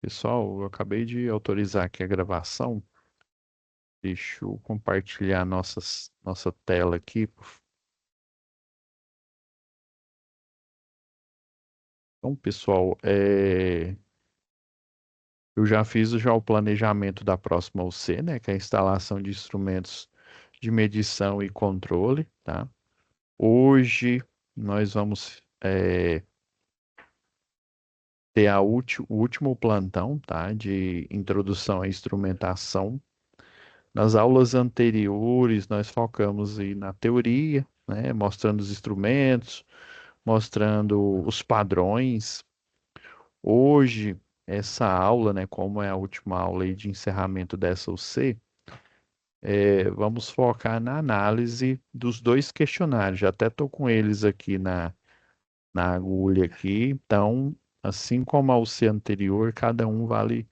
Pessoal, eu acabei de autorizar aqui a gravação. Deixa eu compartilhar nossa tela aqui. Então, pessoal, eu já fiz o planejamento da próxima UC, né, que é a instalação de instrumentos de medição e controle, tá? Hoje nós vamos ter o último plantão, tá, de introdução à instrumentação. Nas aulas anteriores, nós focamos aí na teoria, né, mostrando os instrumentos, mostrando os padrões. Hoje, essa aula, né, como é a última aula aí de encerramento dessa UC, vamos focar na análise dos dois questionários. Já até estou com eles aqui na agulha aqui. Então, assim como a UC anterior, cada um vale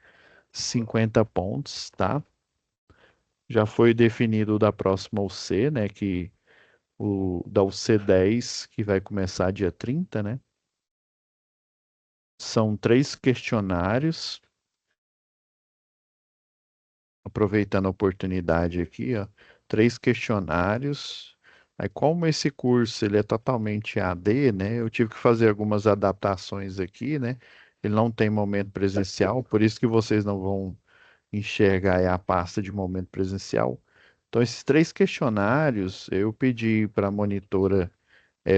50 pontos, tá? Já foi definido o da próxima UC, né, que o da UC10, que vai começar dia 30, né? São três questionários, aproveitando a oportunidade aqui, ó, três questionários. Aí, como esse curso ele é totalmente AD, né? Eu tive que fazer algumas adaptações aqui, né? Ele não tem momento presencial, por isso que vocês não vão enxergar a pasta de momento presencial. Então, esses três questionários eu pedi para a monitora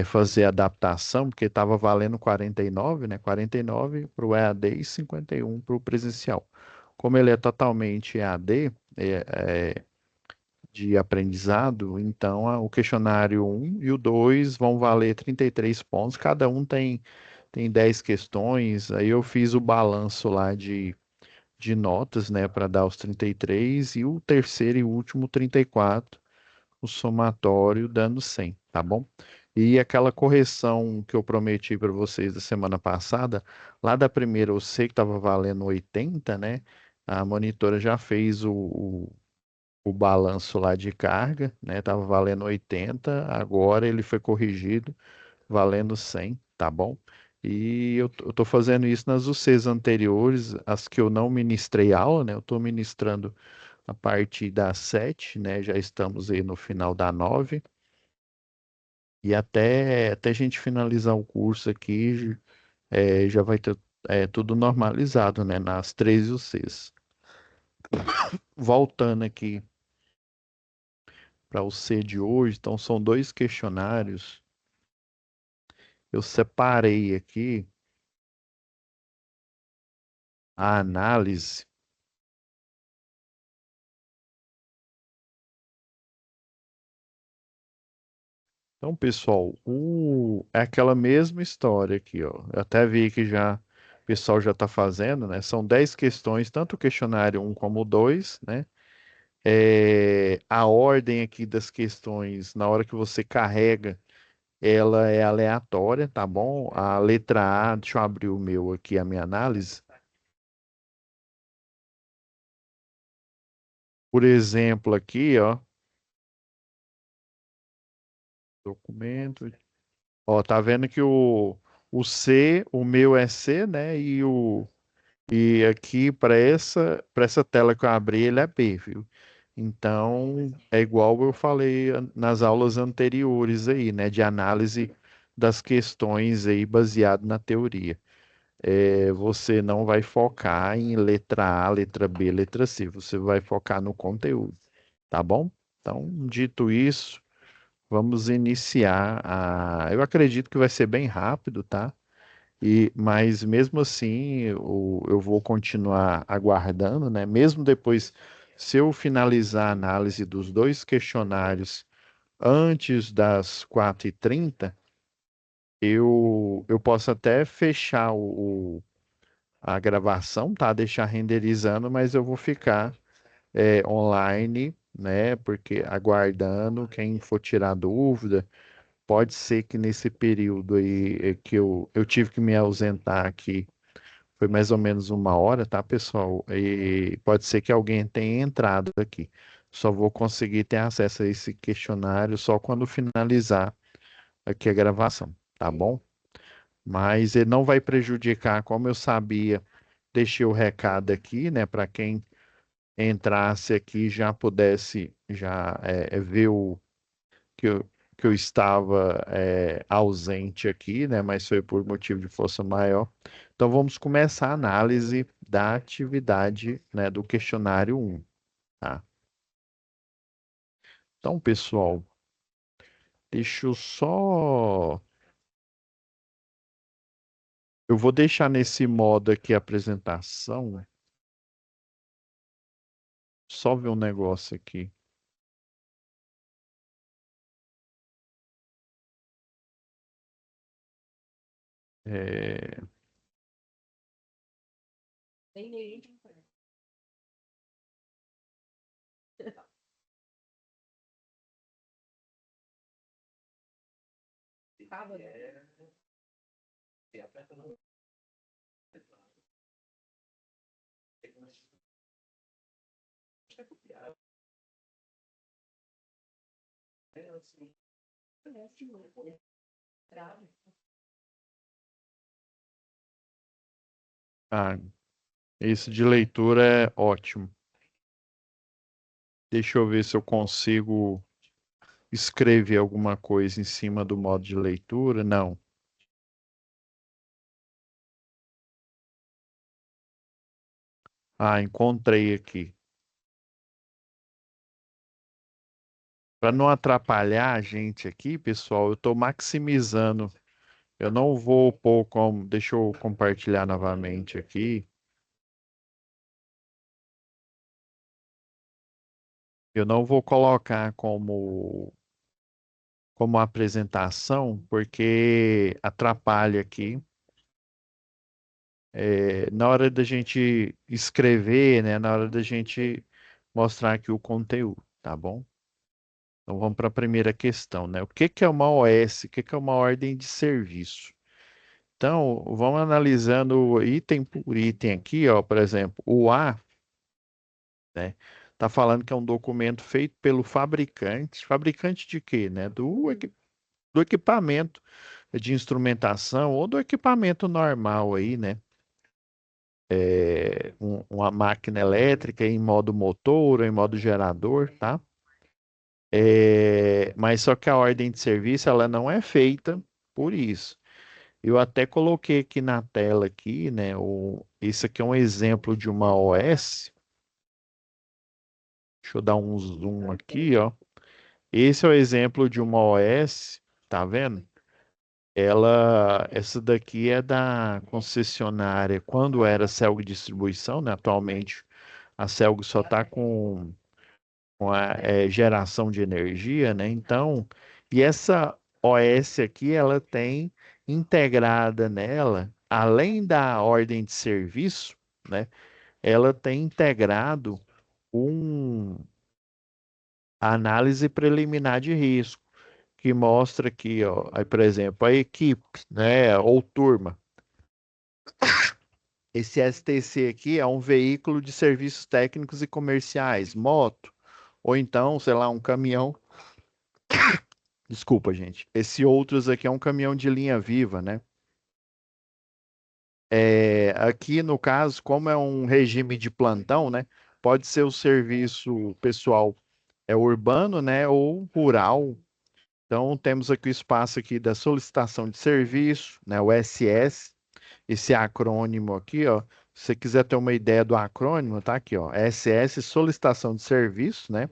fazer adaptação, porque estava valendo 49, né? 49 para o EAD e 51 para o presencial. Como ele é totalmente EAD, de aprendizado, então o questionário um e o 2 vão valer 33 pontos, cada um tem 10 questões, aí eu fiz o balanço lá de notas, né, para dar os 33 e o terceiro e último 34, o somatório dando 100, tá bom? E aquela correção que eu prometi para vocês da semana passada, lá da primeira eu sei que estava valendo 80, né? A monitora já fez o balanço lá de carga, né? Tava valendo 80, agora ele foi corrigido, valendo 100, tá bom? E eu tô fazendo isso nas UCs anteriores, as que eu não ministrei aula, né? Eu tô ministrando a partir das 7, né? Já estamos aí no final da 9. E até a gente finalizar o curso aqui, já vai ter tudo normalizado, né? Nas 3 UCs. Voltando aqui para o C de hoje, então são dois questionários. Eu separei aqui a análise. Então, pessoal, é aquela mesma história aqui, ó. Eu até vi que já o pessoal já está fazendo, né? São 10 questões, tanto o questionário um como o 2, né? A ordem aqui das questões, na hora que você carrega, ela é aleatória, tá bom? A letra A, deixa eu abrir o meu aqui, a minha análise. Por exemplo, aqui, ó, documento. Ó, tá vendo que o C, o meu é C, né? E aqui para essa tela que eu abri, ele é B, viu? Então, é igual eu falei nas aulas anteriores aí, né? De análise das questões aí baseado na teoria. Você não vai focar em letra A, letra B, letra C. Você vai focar no conteúdo, tá bom? Então, dito isso, vamos iniciar Eu acredito que vai ser bem rápido, tá? Mas mesmo assim, eu vou continuar aguardando, né? Mesmo depois, se eu finalizar a análise dos dois questionários antes das 4h30, eu posso até fechar a gravação, tá? Deixar renderizando, mas eu vou ficar online, né? Porque aguardando quem for tirar dúvida. Pode ser que nesse período aí que eu tive que me ausentar aqui, foi mais ou menos 1 hora, tá, pessoal? E pode ser que alguém tenha entrado aqui. Só vou conseguir ter acesso a esse questionário só quando finalizar aqui a gravação, tá bom? Mas ele não vai prejudicar, como eu sabia deixei o recado aqui, né, para quem entrasse aqui já pudesse já ver que eu estava ausente aqui, né, mas foi por motivo de força maior. Então vamos começar a análise da atividade, né, do questionário 1, tá? Então, pessoal, deixa eu só. Eu vou deixar nesse modo aqui a apresentação, só ver um negócio aqui. É, Ah, esse de leitura é ótimo. Deixa eu ver se eu consigo escrever alguma coisa em cima do modo de leitura. Não. Ah, encontrei aqui. Para não atrapalhar a gente aqui, pessoal, eu estou maximizando. Eu não vou pôr como. Deixa eu compartilhar novamente aqui. Eu não vou colocar como apresentação, porque atrapalha aqui. Na hora da gente escrever, né? Na hora da gente mostrar aqui o conteúdo, tá bom? Então vamos para a primeira questão, né? O que que é uma OS? O que que é uma ordem de serviço? Então, vamos analisando item por item aqui, ó, por exemplo, o A, né? Tá falando que é um documento feito pelo fabricante. Fabricante de quê, né? Do equipamento de instrumentação ou do equipamento normal aí, né? Uma máquina elétrica em modo motor ou em modo gerador, tá? Mas só que a ordem de serviço ela não é feita por isso. Eu até coloquei aqui na tela aqui, né? Isso aqui é um exemplo de uma OS. Deixa eu dar um zoom aqui, ó. Esse é o exemplo de uma OS, tá vendo? Essa daqui é da concessionária quando era Celg Distribuição, né? Atualmente a Celg só está com a geração de energia, né? Então, e essa OS aqui, ela tem integrada nela, além da ordem de serviço, né? Ela tem integrado um análise preliminar de risco, que mostra aqui, ó, aí, por exemplo, a equipe, né? Ou turma. Esse STC aqui é um veículo de serviços técnicos e comerciais, moto, ou então, sei lá, um caminhão. Desculpa, gente. Esse outros aqui é um caminhão de linha viva, né? Aqui, no caso, como é um regime de plantão, né? Pode ser o serviço pessoal urbano, né? Ou rural. Então, temos aqui o espaço aqui da solicitação de serviço, né? O SS. Esse acrônimo aqui, ó. Se você quiser ter uma ideia do acrônimo, tá aqui, ó. SS, solicitação de serviço, né?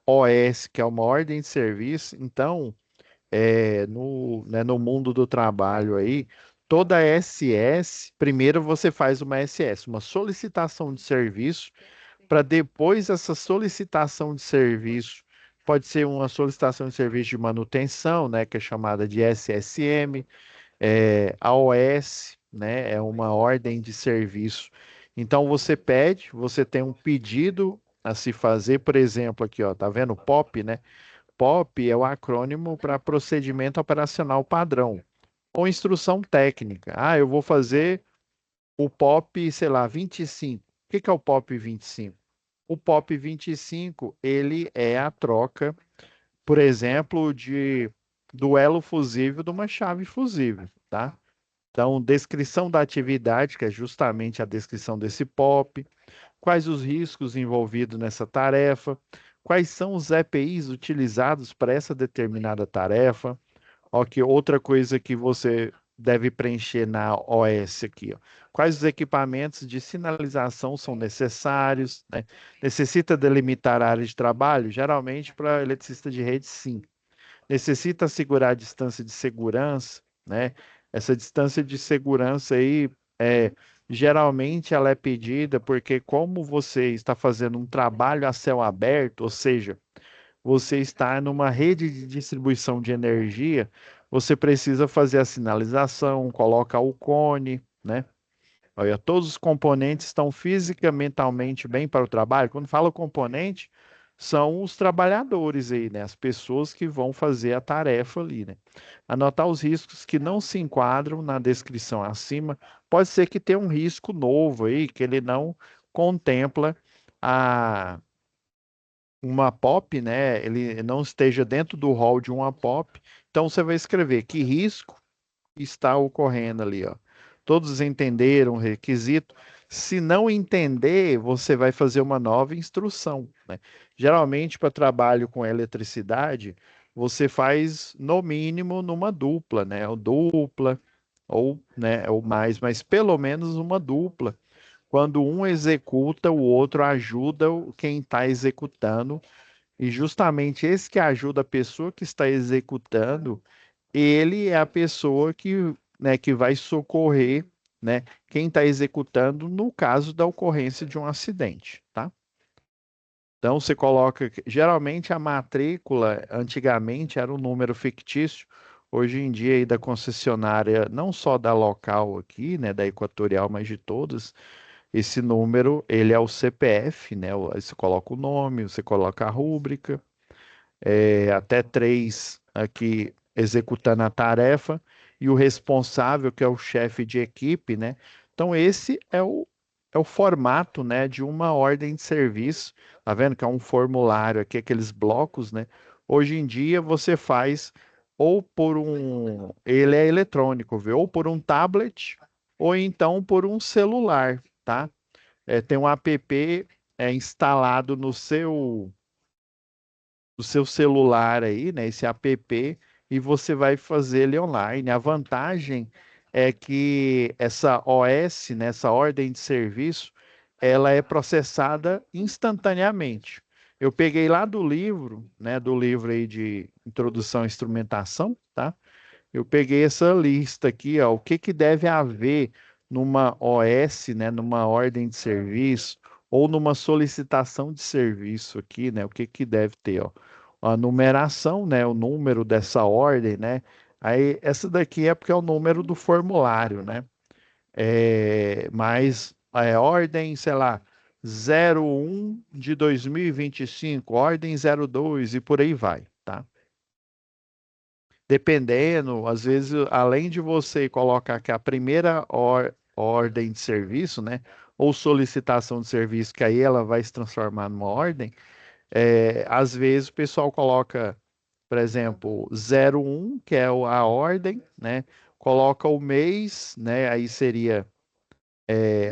OS, que é uma ordem de serviço. Então, no mundo do trabalho aí, toda SS, primeiro você faz uma SS, uma solicitação de serviço, para depois essa solicitação de serviço, pode ser uma solicitação de serviço de manutenção, né, que é chamada de SSM, AOS, né, é uma ordem de serviço. Então você pede, você tem um pedido a se fazer, por exemplo, aqui, ó, tá vendo? POP, né? POP é o acrônimo para Procedimento Operacional Padrão, ou instrução técnica. Ah, eu vou fazer o POP, sei lá, 25. O que que é o POP 25? O POP 25, ele é a troca, por exemplo, de do elo fusível de uma chave fusível, tá? Então, descrição da atividade, que é justamente a descrição desse POP, quais os riscos envolvidos nessa tarefa, quais são os EPIs utilizados para essa determinada tarefa. Ok, outra coisa que você deve preencher na OS aqui, ó. Quais os equipamentos de sinalização são necessários, né? Necessita delimitar a área de trabalho? Geralmente, para eletricista de rede, sim. Necessita assegurar a distância de segurança, né? Essa distância de segurança aí, é, geralmente ela é pedida porque como você está fazendo um trabalho a céu aberto, ou seja, você está numa rede de distribuição de energia, você precisa fazer a sinalização, colocar o cone, né? Olha, todos os componentes estão física, mentalmente bem para o trabalho. Quando falo componente, são os trabalhadores aí, né? As pessoas que vão fazer a tarefa ali, né? Anotar os riscos que não se enquadram na descrição acima. Pode ser que tenha um risco novo aí, que ele não contempla a uma POP, né? Ele não esteja dentro do rol de uma POP. Então você vai escrever que risco está ocorrendo ali, ó. Todos entenderam o requisito. Se não entender, você vai fazer uma nova instrução, né? Geralmente, para trabalho com eletricidade, você faz no mínimo numa dupla, né? Ou dupla, ou, né, ou mais, mas pelo menos uma dupla. Quando um executa, o outro ajuda quem está executando e justamente esse que ajuda a pessoa que está executando, ele é a pessoa que, né, que vai socorrer, né, quem está executando no caso da ocorrência de um acidente, tá? Então você coloca, geralmente a matrícula antigamente era um número fictício, hoje em dia aí da concessionária, não só da local aqui, né, da Equatorial, mas de todas, esse número, ele é o CPF, né? Aí você coloca o nome, você coloca a rúbrica, até três aqui executando a tarefa, e o responsável, que é o chefe de equipe, né? Então, esse é o formato, né, de uma ordem de serviço. Tá vendo que é um formulário aqui, aqueles blocos, né? Hoje em dia você faz ou por um, ele é eletrônico, viu? Ou por um tablet, ou então por um celular, tá? Tem um app instalado no seu celular aí, né, esse app, e você vai fazer ele online. A vantagem é que essa OS, né, essa ordem de serviço, ela é processada instantaneamente. Eu peguei lá do livro, né, do livro aí de Introdução à Instrumentação, tá? Eu peguei essa lista aqui, ó, o que que deve haver numa OS, né, numa ordem de serviço ou numa solicitação de serviço aqui, né, o que que deve ter, ó, a numeração, né, o número dessa ordem, né, aí essa daqui é porque é o número do formulário, né, mas ordem, sei lá, 01 de 2025, ordem 02 e por aí vai, tá? Dependendo, às vezes, além de você colocar que a primeira ordem de serviço, né, ou solicitação de serviço, que aí ela vai se transformar numa ordem, às vezes o pessoal coloca, por exemplo, 01, que é a ordem, né, coloca o mês, né, aí seria,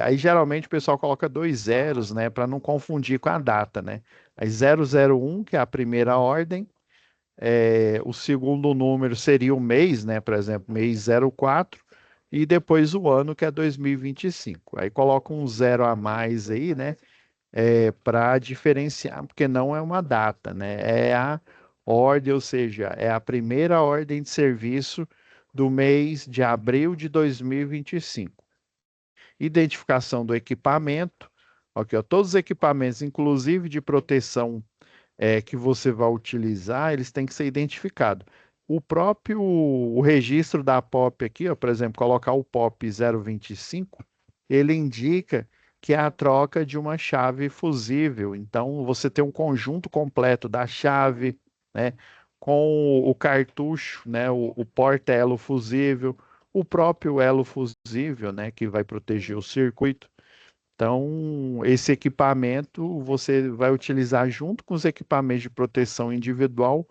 aí geralmente o pessoal coloca dois zeros, né, para não confundir com a data, né, aí 001, que é a primeira ordem, o segundo número seria o mês, né? Por exemplo, mês 04, e depois o ano, que é 2025. Aí coloca um zero a mais aí, né? Para diferenciar, porque não é uma data, né? É a ordem, ou seja, é a primeira ordem de serviço do mês de abril de 2025. Identificação do equipamento, ok, ó, todos os equipamentos, inclusive de proteção que você vai utilizar, eles têm que ser identificados. O registro da POP aqui, ó, por exemplo, colocar o POP 025, ele indica que é a troca de uma chave fusível. Então, você tem um conjunto completo da chave, né, com o cartucho, né, o porta-elo fusível, o próprio elo fusível, né, que vai proteger o circuito. Então, esse equipamento você vai utilizar junto com os equipamentos de proteção individual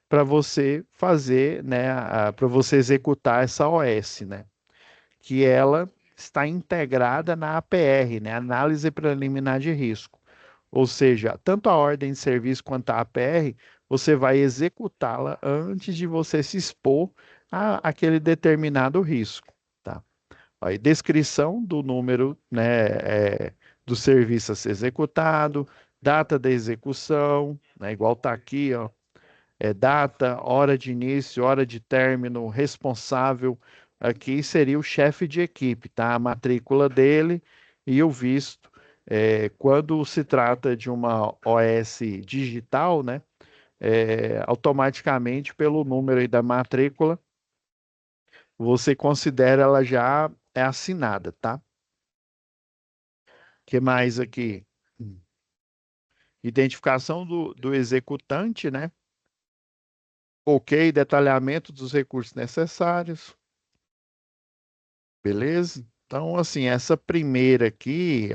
para você fazer, né, para você executar essa OS, né? que ela está integrada na APR, né? Análise Preliminar de Risco. Ou seja, tanto a ordem de serviço quanto a APR, você vai executá-la antes de você se expor a aquele determinado risco, tá? Aí, descrição do número, né, do serviço a ser executado, data da execução, né, igual está aqui, ó, data, hora de início, hora de término, responsável. Aqui seria o chefe de equipe, tá? A matrícula dele e o visto. Quando se trata de uma OS digital, né? Automaticamente, pelo número aí da matrícula, você considera ela já é assinada, tá? Que mais aqui? Identificação do executante, né? Ok, detalhamento dos recursos necessários. Beleza? Então, assim, essa primeira aqui,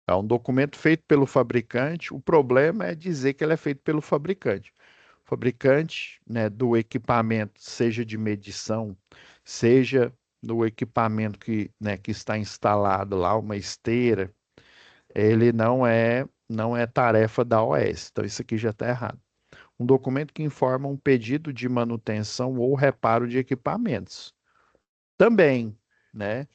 é um documento feito pelo fabricante. O problema é dizer que ele é feito pelo fabricante. O fabricante, né, do equipamento, seja de medição, seja do equipamento né, que está instalado lá, uma esteira, ele não é tarefa da OS. Então, isso aqui já está errado. Um documento que informa um pedido de manutenção ou reparo de equipamentos. Também, né?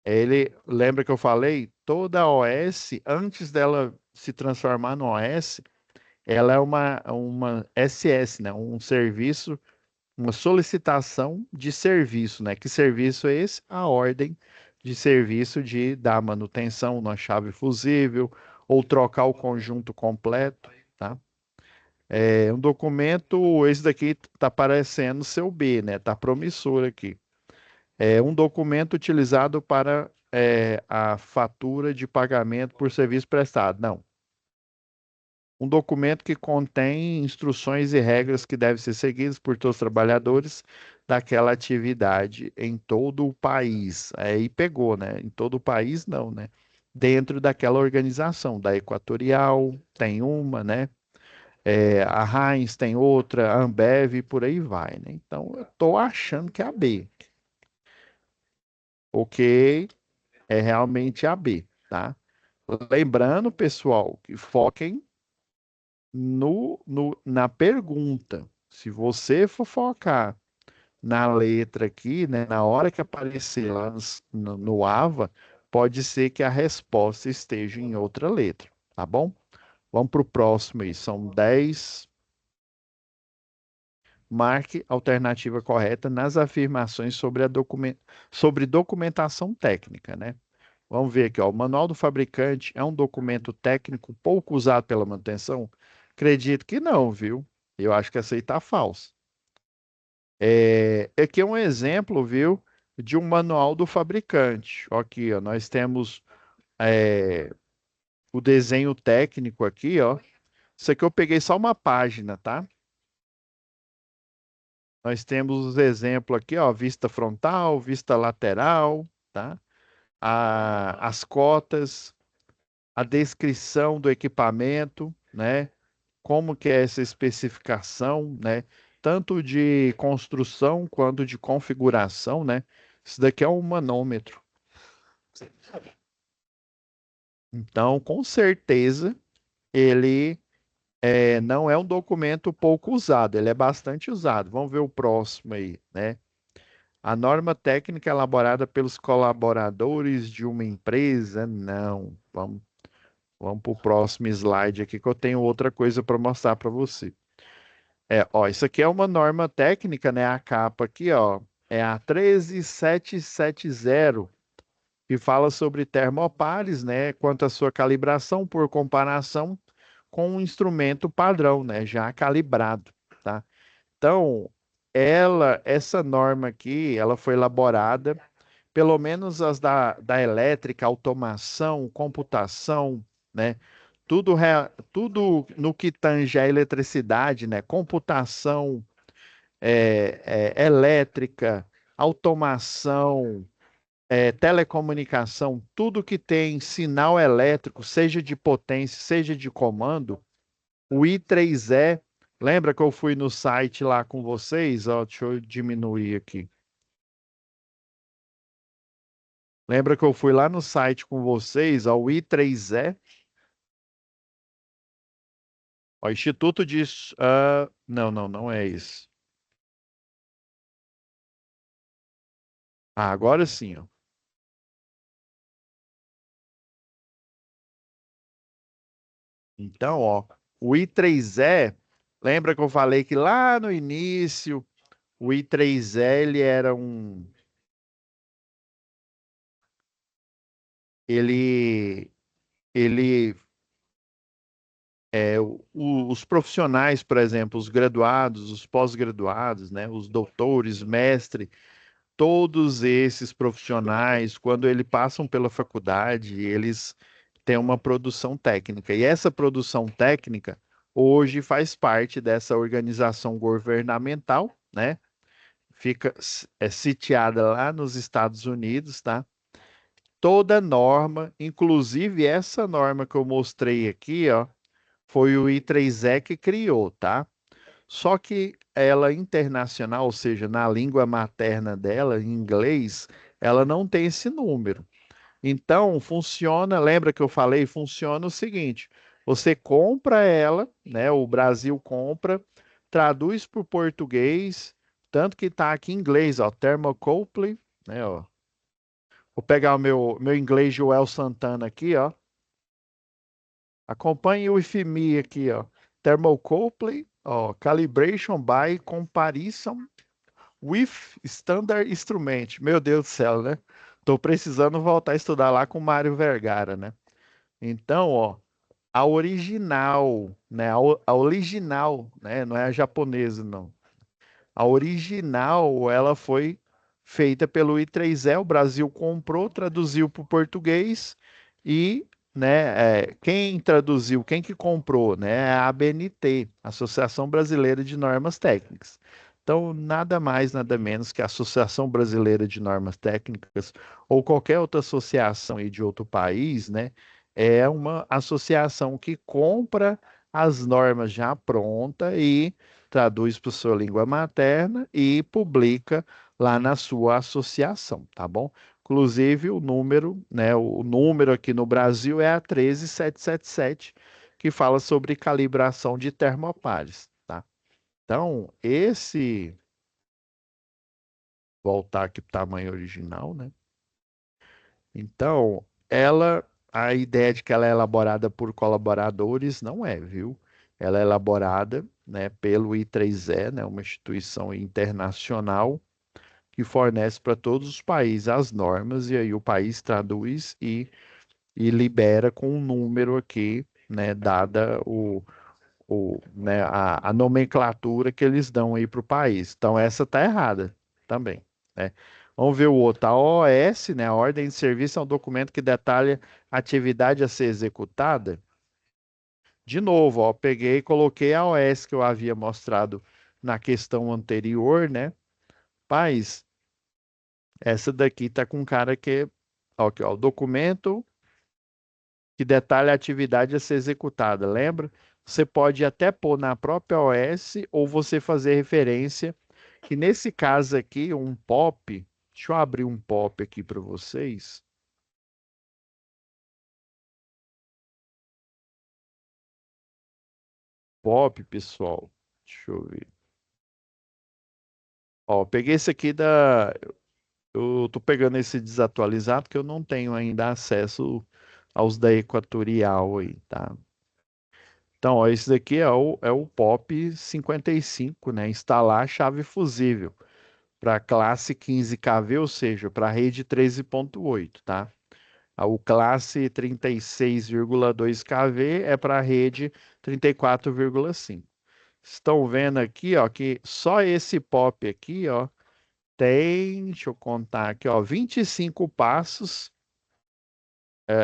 Ele lembra que eu falei, toda OS, antes dela se transformar no OS, ela é uma SS, né? Um serviço, uma solicitação de serviço, né? Que serviço é esse? A ordem de serviço de dar manutenção na chave fusível ou trocar o conjunto completo, tá? É um documento, esse daqui tá parecendo seu B, né? Tá promissor aqui. É um documento utilizado para a fatura de pagamento por serviço prestado. Não. Um documento que contém instruções e regras que devem ser seguidas por todos os trabalhadores daquela atividade em todo o país. Aí pegou, né? Em todo o país, não, né? Dentro daquela organização, da Equatorial, tem uma, né? A Heinz tem outra, a Ambev e por aí vai, né? Então, eu estou achando que é a B. Ok, é realmente a B, tá? Lembrando, pessoal, que foquem na pergunta. Se você for focar na letra aqui, né, na hora que aparecer lá no AVA, pode ser que a resposta esteja em outra letra, tá bom? Vamos para o próximo aí, são 10. Marque a alternativa correta nas afirmações sobre documentação técnica, né? Vamos ver aqui, ó. O manual do fabricante é um documento técnico pouco usado pela manutenção? Acredito que não, viu? Eu acho que essa aí tá falsa. Aqui é um exemplo, viu, de um manual do fabricante. Ó, aqui, ó, nós temos é, o desenho técnico aqui, ó. Isso aqui eu peguei só uma página, tá? Nós temos os exemplos aqui, ó, vista frontal, vista lateral, tá? As cotas, a descrição do equipamento, né? Como que é essa especificação, né? Tanto de construção quanto de configuração, né? Isso daqui é um manômetro. Então, com certeza, ele não é um documento pouco usado, ele é bastante usado. Vamos ver o próximo aí, né? A norma técnica elaborada pelos colaboradores de uma empresa, não. Vamos para o próximo slide aqui que eu tenho outra coisa para mostrar para você. Ó, isso aqui é uma norma técnica, né? A capa aqui, ó, é a 13770, que fala sobre termopares, né? Quanto à sua calibração por comparação com um instrumento padrão, né? Já calibrado, tá? Então, essa norma aqui, ela foi elaborada, pelo menos as da elétrica, automação, computação, né? Tudo no que tange a eletricidade, né? Computação, elétrica, automação, telecomunicação, tudo que tem sinal elétrico, seja de potência, seja de comando, o I3E, lembra que eu fui no site lá com vocês? Ó, deixa eu diminuir aqui. Lembra que eu fui lá no site com vocês, ao I3E, ó, Instituto de... não, não, não é isso. Ah, agora sim, ó. Então, ó, o I3E, lembra que eu falei que lá no início, o I3E, ele era um... Ele... Ele os profissionais, por exemplo, os graduados, os pós-graduados, né, os doutores, mestre, todos esses profissionais, quando eles passam pela faculdade, eles têm uma produção técnica. E essa produção técnica hoje faz parte dessa organização governamental, né? Fica sitiada lá nos Estados Unidos, tá? Toda norma, inclusive essa norma que eu mostrei aqui, ó, foi o I3E que criou, tá? Só que ela internacional, ou seja, na língua materna dela, em inglês, ela não tem esse número. Então, funciona, lembra que eu falei? Funciona o seguinte: você compra ela, né? O Brasil compra, traduz para o português, tanto que está aqui em inglês, ó, thermocouple, né? Ó. Vou pegar o meu inglês Joel Santana aqui, ó. Acompanhe o IFMI aqui, ó. Thermocouple, ó, calibration by comparison with standard instrument. Meu Deus do céu, né? Tô precisando voltar a estudar lá com o Mário Vergara, né? Então, ó, a original, né? A original, né? Não é a japonesa, não. A original, ela foi feita pelo I3E, o Brasil comprou, traduziu para o português e, né, quem traduziu, quem que comprou, né, é a ABNT, Associação Brasileira de Normas Técnicas. Então, nada mais, nada menos que a Associação Brasileira de Normas Técnicas ou qualquer outra associação aí de outro país, né, é uma associação que compra as normas já prontas e traduz para sua língua materna e publica lá na sua associação, tá bom? Inclusive o número, né, o número aqui no Brasil é a 13777, que fala sobre calibração de termopares, tá? Então, voltar aqui para o tamanho original, né? Então, a ideia de que ela é elaborada por colaboradores não é, viu? Ela é elaborada, né, pelo I3E, né, uma instituição internacional que fornece para todos os países as normas e aí o país traduz e libera com um número aqui, né, dada né, a nomenclatura que eles dão aí para o país. Então, essa está errada também, né? Vamos ver o outro. A OS, né, a Ordem de Serviço, é um documento que detalha a atividade a ser executada. De novo, ó, peguei e coloquei a OS que eu havia mostrado na questão anterior, né? Mas essa daqui tá com cara que, ó, aqui, ó, o documento que detalha a atividade a ser executada. Lembra? Você pode até pôr na própria OS ou você fazer referência, que nesse caso aqui, um POP, deixa eu abrir um POP aqui para vocês. POP, pessoal, deixa eu ver. Ó, peguei esse aqui da. Eu tô pegando esse desatualizado que eu não tenho ainda acesso aos da Equatorial aí, tá? Então, ó, esse daqui é o POP 55, né? Instalar chave fusível para classe 15 kV, ou seja, para rede 13.8, tá? O classe 36,2 kV é para a rede 34,5. Estão vendo aqui, ó, que só esse POP aqui, ó, tem, deixa eu contar aqui, ó, 25 passos,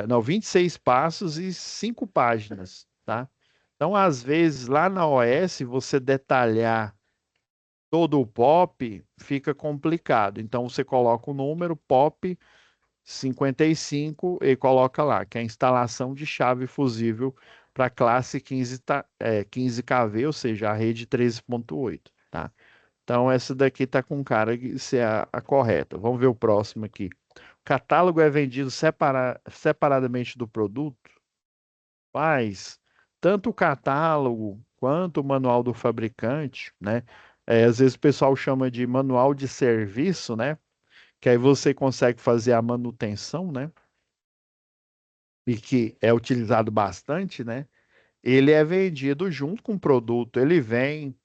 não, 26 passos e 5 páginas, tá? Então, às vezes, lá na OS, você detalhar todo o POP fica complicado. Então, você coloca o número POP 55 e coloca lá, que é a instalação de chave fusível para classe 15 kV, ou seja, a rede 13.8, tá? Então, essa daqui tá com cara de ser a correta. Vamos ver o próximo aqui. Catálogo é vendido separadamente do produto? Mas tanto o catálogo quanto o manual do fabricante, né? Às vezes o pessoal chama de manual de serviço, né? Que aí você consegue fazer a manutenção, né? E que é utilizado bastante, né? Ele é vendido junto com o produto. Ele vem.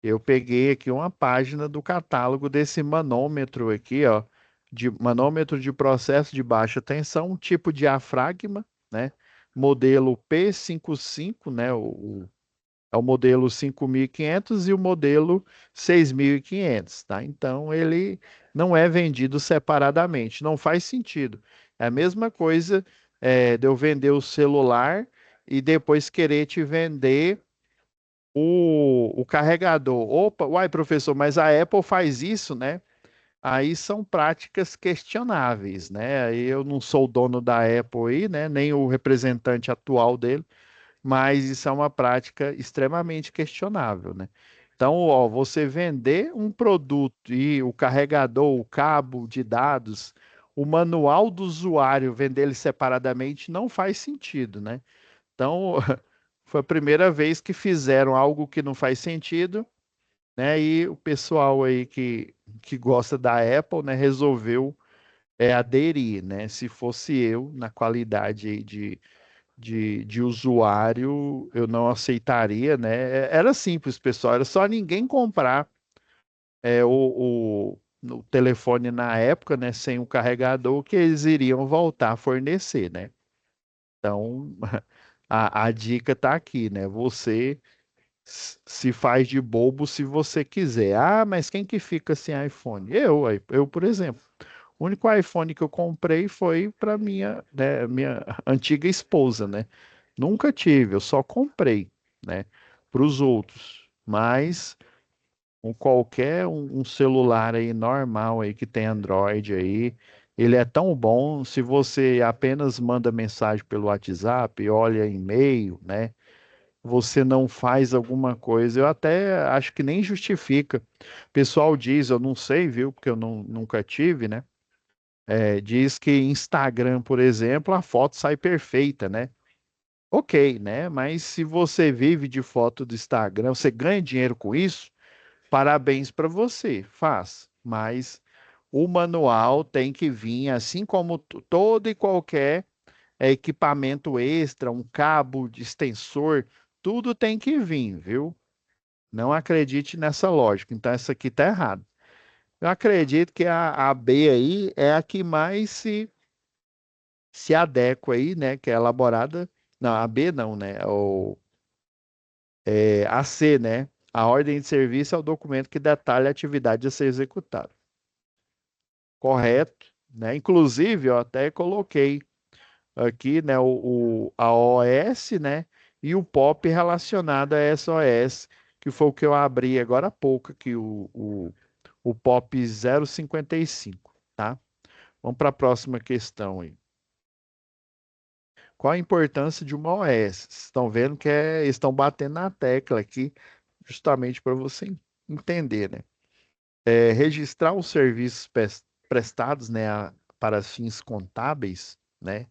Eu peguei aqui uma página do catálogo desse manômetro aqui, ó, de manômetro de processo de baixa tensão, tipo diafragma, né? Modelo P55, né? É o modelo 5.500 e o modelo 6.500, tá? Então ele não é vendido separadamente, não faz sentido. É a mesma coisa de eu vender o celular e depois querer te vender o carregador. Opa, uai, professor, mas a Apple faz isso, né? Aí são práticas questionáveis, né? Aí eu não sou o dono da Apple aí, né? Nem o representante atual dele, mas isso é uma prática extremamente questionável, né? Então, ó, você vender um produto e o carregador, o cabo de dados, o manual do usuário, vender ele separadamente não faz sentido, né? Então, foi a primeira vez que fizeram algo que não faz sentido, né? E o pessoal aí que gosta da Apple, né, resolveu aderir, né? Se fosse eu, na qualidade aí de usuário, eu não aceitaria, né? Era simples, pessoal, era só ninguém comprar o telefone na época, né, sem o carregador, que eles iriam voltar a fornecer, né? Então, a dica tá aqui, né? Você se faz de bobo se você quiser. Ah, mas quem que fica sem iPhone? Eu, por exemplo. O único iPhone que eu comprei foi para minha antiga esposa, né? Nunca tive, eu só comprei, né? Para os outros. Mas qualquer um celular aí normal aí que tem Android aí, ele é tão bom se você apenas manda mensagem pelo WhatsApp, olha e-mail, né? Você não faz alguma coisa, eu até acho que nem justifica. O pessoal diz, eu não sei, viu, porque eu nunca tive, né? Diz que Instagram, por exemplo, a foto sai perfeita, né? Ok, né? Mas se você vive de foto do Instagram, você ganha dinheiro com isso, parabéns para você, faz. Mas o manual tem que vir, assim como todo e qualquer equipamento extra, um cabo de extensor, tudo tem que vir, viu? Não acredite nessa lógica. Então, essa aqui tá errada. Eu acredito que a B aí é a que mais se adequa aí, né? Que é elaborada. Não, a B não, né? A C, né? A ordem de serviço é o documento que detalha a atividade a ser executada. Correto, né? Inclusive, eu até coloquei aqui, né, a OS, né, e o POP relacionado a essa OS, que foi o que eu abri agora há pouco aqui, o POP 055, tá? Vamos para a próxima questão aí. Qual a importância de uma OS? Vocês estão vendo que estão batendo na tecla aqui, justamente para você entender, né? Registrar os serviços prestados, né, para fins contábeis, né?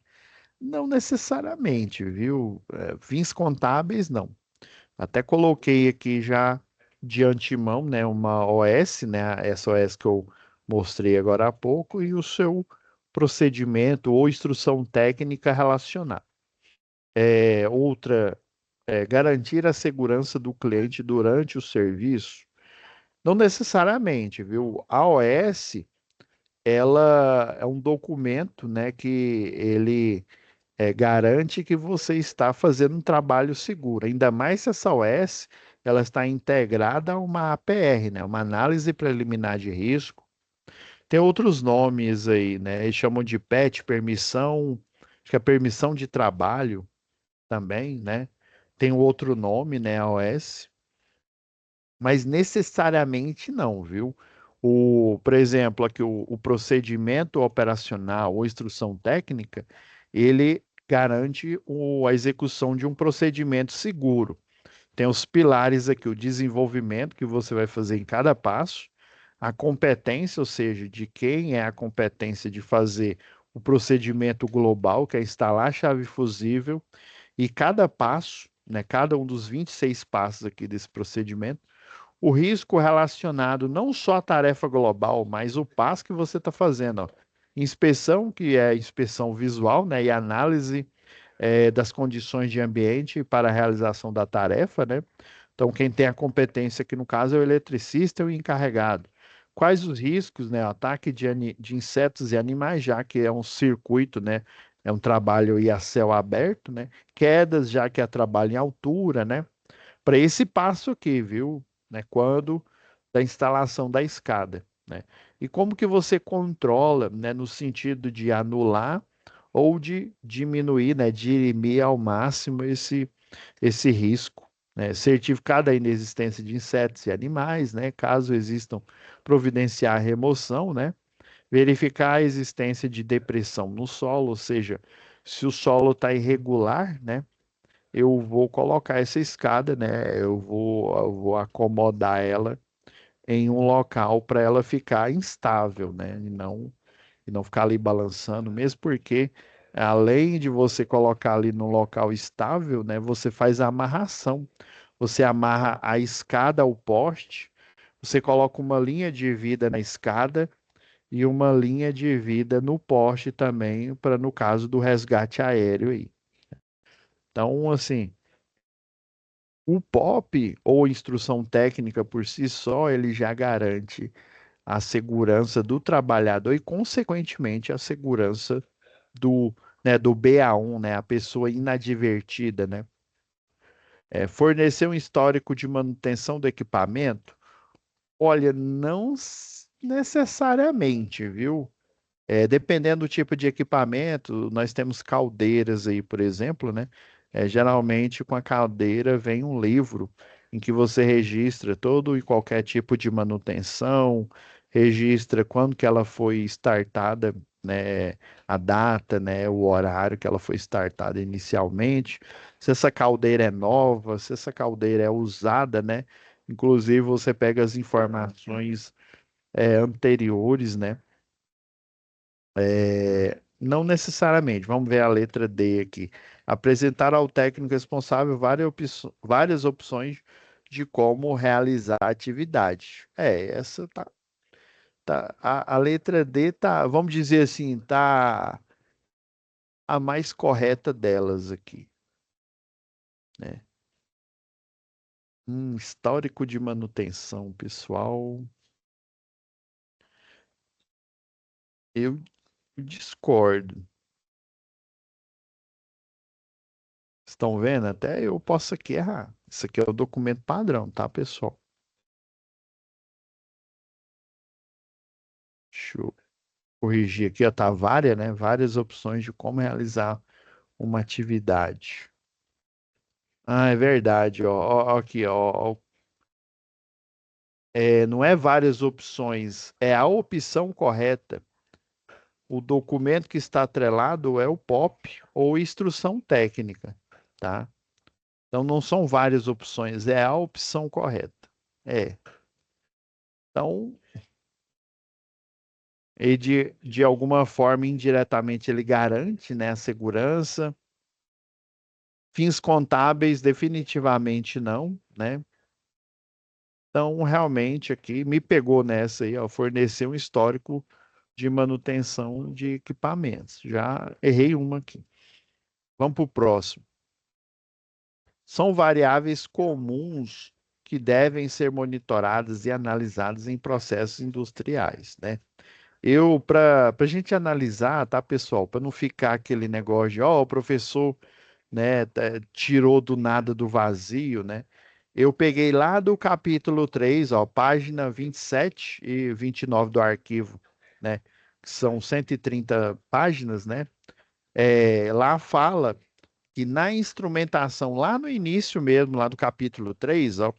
Não necessariamente, viu? Fins contábeis, não. Até coloquei aqui já de antemão, né, uma OS, né, essa OS que eu mostrei agora há pouco, e o seu procedimento ou instrução técnica relacionada. Outra, garantir a segurança do cliente durante o serviço. Não necessariamente, viu? A OS, ela é um documento, né, que ele garante que você está fazendo um trabalho seguro. Ainda mais se essa OS ela está integrada a uma APR, né? Uma análise preliminar de risco. Tem outros nomes aí, né? Eles chamam de PET, permissão, acho que é permissão de trabalho também, né? Tem um outro nome, né? A OS, mas necessariamente não, viu? Por exemplo, aqui o procedimento operacional ou instrução técnica, ele garante a execução de um procedimento seguro. Tem os pilares aqui, o desenvolvimento que você vai fazer em cada passo, a competência, ou seja, de quem é a competência de fazer o procedimento global, que é instalar a chave fusível, e cada passo, né, cada um dos 26 passos aqui desse procedimento, o risco relacionado não só à tarefa global, mas o passo que você está fazendo, ó. Inspeção, que é inspeção visual, né, e análise das condições de ambiente para a realização da tarefa, né? Então, quem tem a competência aqui no caso é o eletricista e o encarregado. Quais os riscos, né? Ataque de insetos e animais, já que é um circuito, né? É um trabalho aí a céu aberto, né? Quedas, já que é trabalho em altura, né? Para esse passo aqui, viu? Né? Quando da instalação da escada, né? E como que você controla, né? No sentido de anular ou de diminuir, né? Dirimir ao máximo esse risco, né? Certificar a inexistência de insetos e animais, né? Caso existam, providenciar a remoção, né? Verificar a existência de depressão no solo, ou seja, se o solo está irregular, né? Eu vou colocar essa escada, né? Eu vou acomodar ela em um local para ela ficar instável, né? E não ficar ali balançando, mesmo porque além de você colocar ali no local estável, né? Você faz a amarração. Você amarra a escada ao poste, você coloca uma linha de vida na escada e uma linha de vida no poste também, para no caso do resgate aéreo aí. Então, assim, o POP ou instrução técnica por si só, ele já garante a segurança do trabalhador e, consequentemente, a segurança do, né, do BA1, né, a pessoa inadvertida, né? Fornecer um histórico de manutenção do equipamento, olha, não necessariamente, viu? Dependendo do tipo de equipamento, nós temos caldeiras aí, por exemplo, né? Geralmente com a caldeira vem um livro em que você registra todo e qualquer tipo de manutenção, registra quando que ela foi startada, né? A data, né? O horário que ela foi startada inicialmente, se essa caldeira é nova, se essa caldeira é usada, né? Inclusive você pega as informações anteriores, né? Não necessariamente. Vamos ver a letra D aqui. Apresentar ao técnico responsável várias opções de como realizar a atividade. Essa a letra D tá, vamos dizer assim, tá a mais correta delas aqui, né? Histórico de manutenção, pessoal. Eu discordo. Estão vendo? Até eu posso aqui errar. Isso aqui é o documento padrão, tá, pessoal? Deixa eu corrigir aqui, ó, tá várias, né? Várias opções de como realizar uma atividade. Ah, é verdade, ó, aqui, ó, não é várias opções, é a opção correta. O documento que está atrelado é o POP ou instrução técnica, tá? Então não são várias opções, é a opção correta. É. Então, e de alguma forma, indiretamente, ele garante, né, a segurança. Fins contábeis, definitivamente não, né? Então, realmente aqui me pegou nessa aí, ó, fornecer um histórico de manutenção de equipamentos. Já errei uma aqui. Vamos para o próximo. São variáveis comuns que devem ser monitoradas e analisadas em processos industriais, né? Para a gente analisar, tá, pessoal? Para não ficar aquele negócio de, ó, o professor, né, tirou do nada do vazio, né? Eu peguei lá do capítulo 3, ó, página 27 e 29 do arquivo, né? Que são 130 páginas, né? Lá fala que na instrumentação, lá no início mesmo, lá do capítulo 3, ó,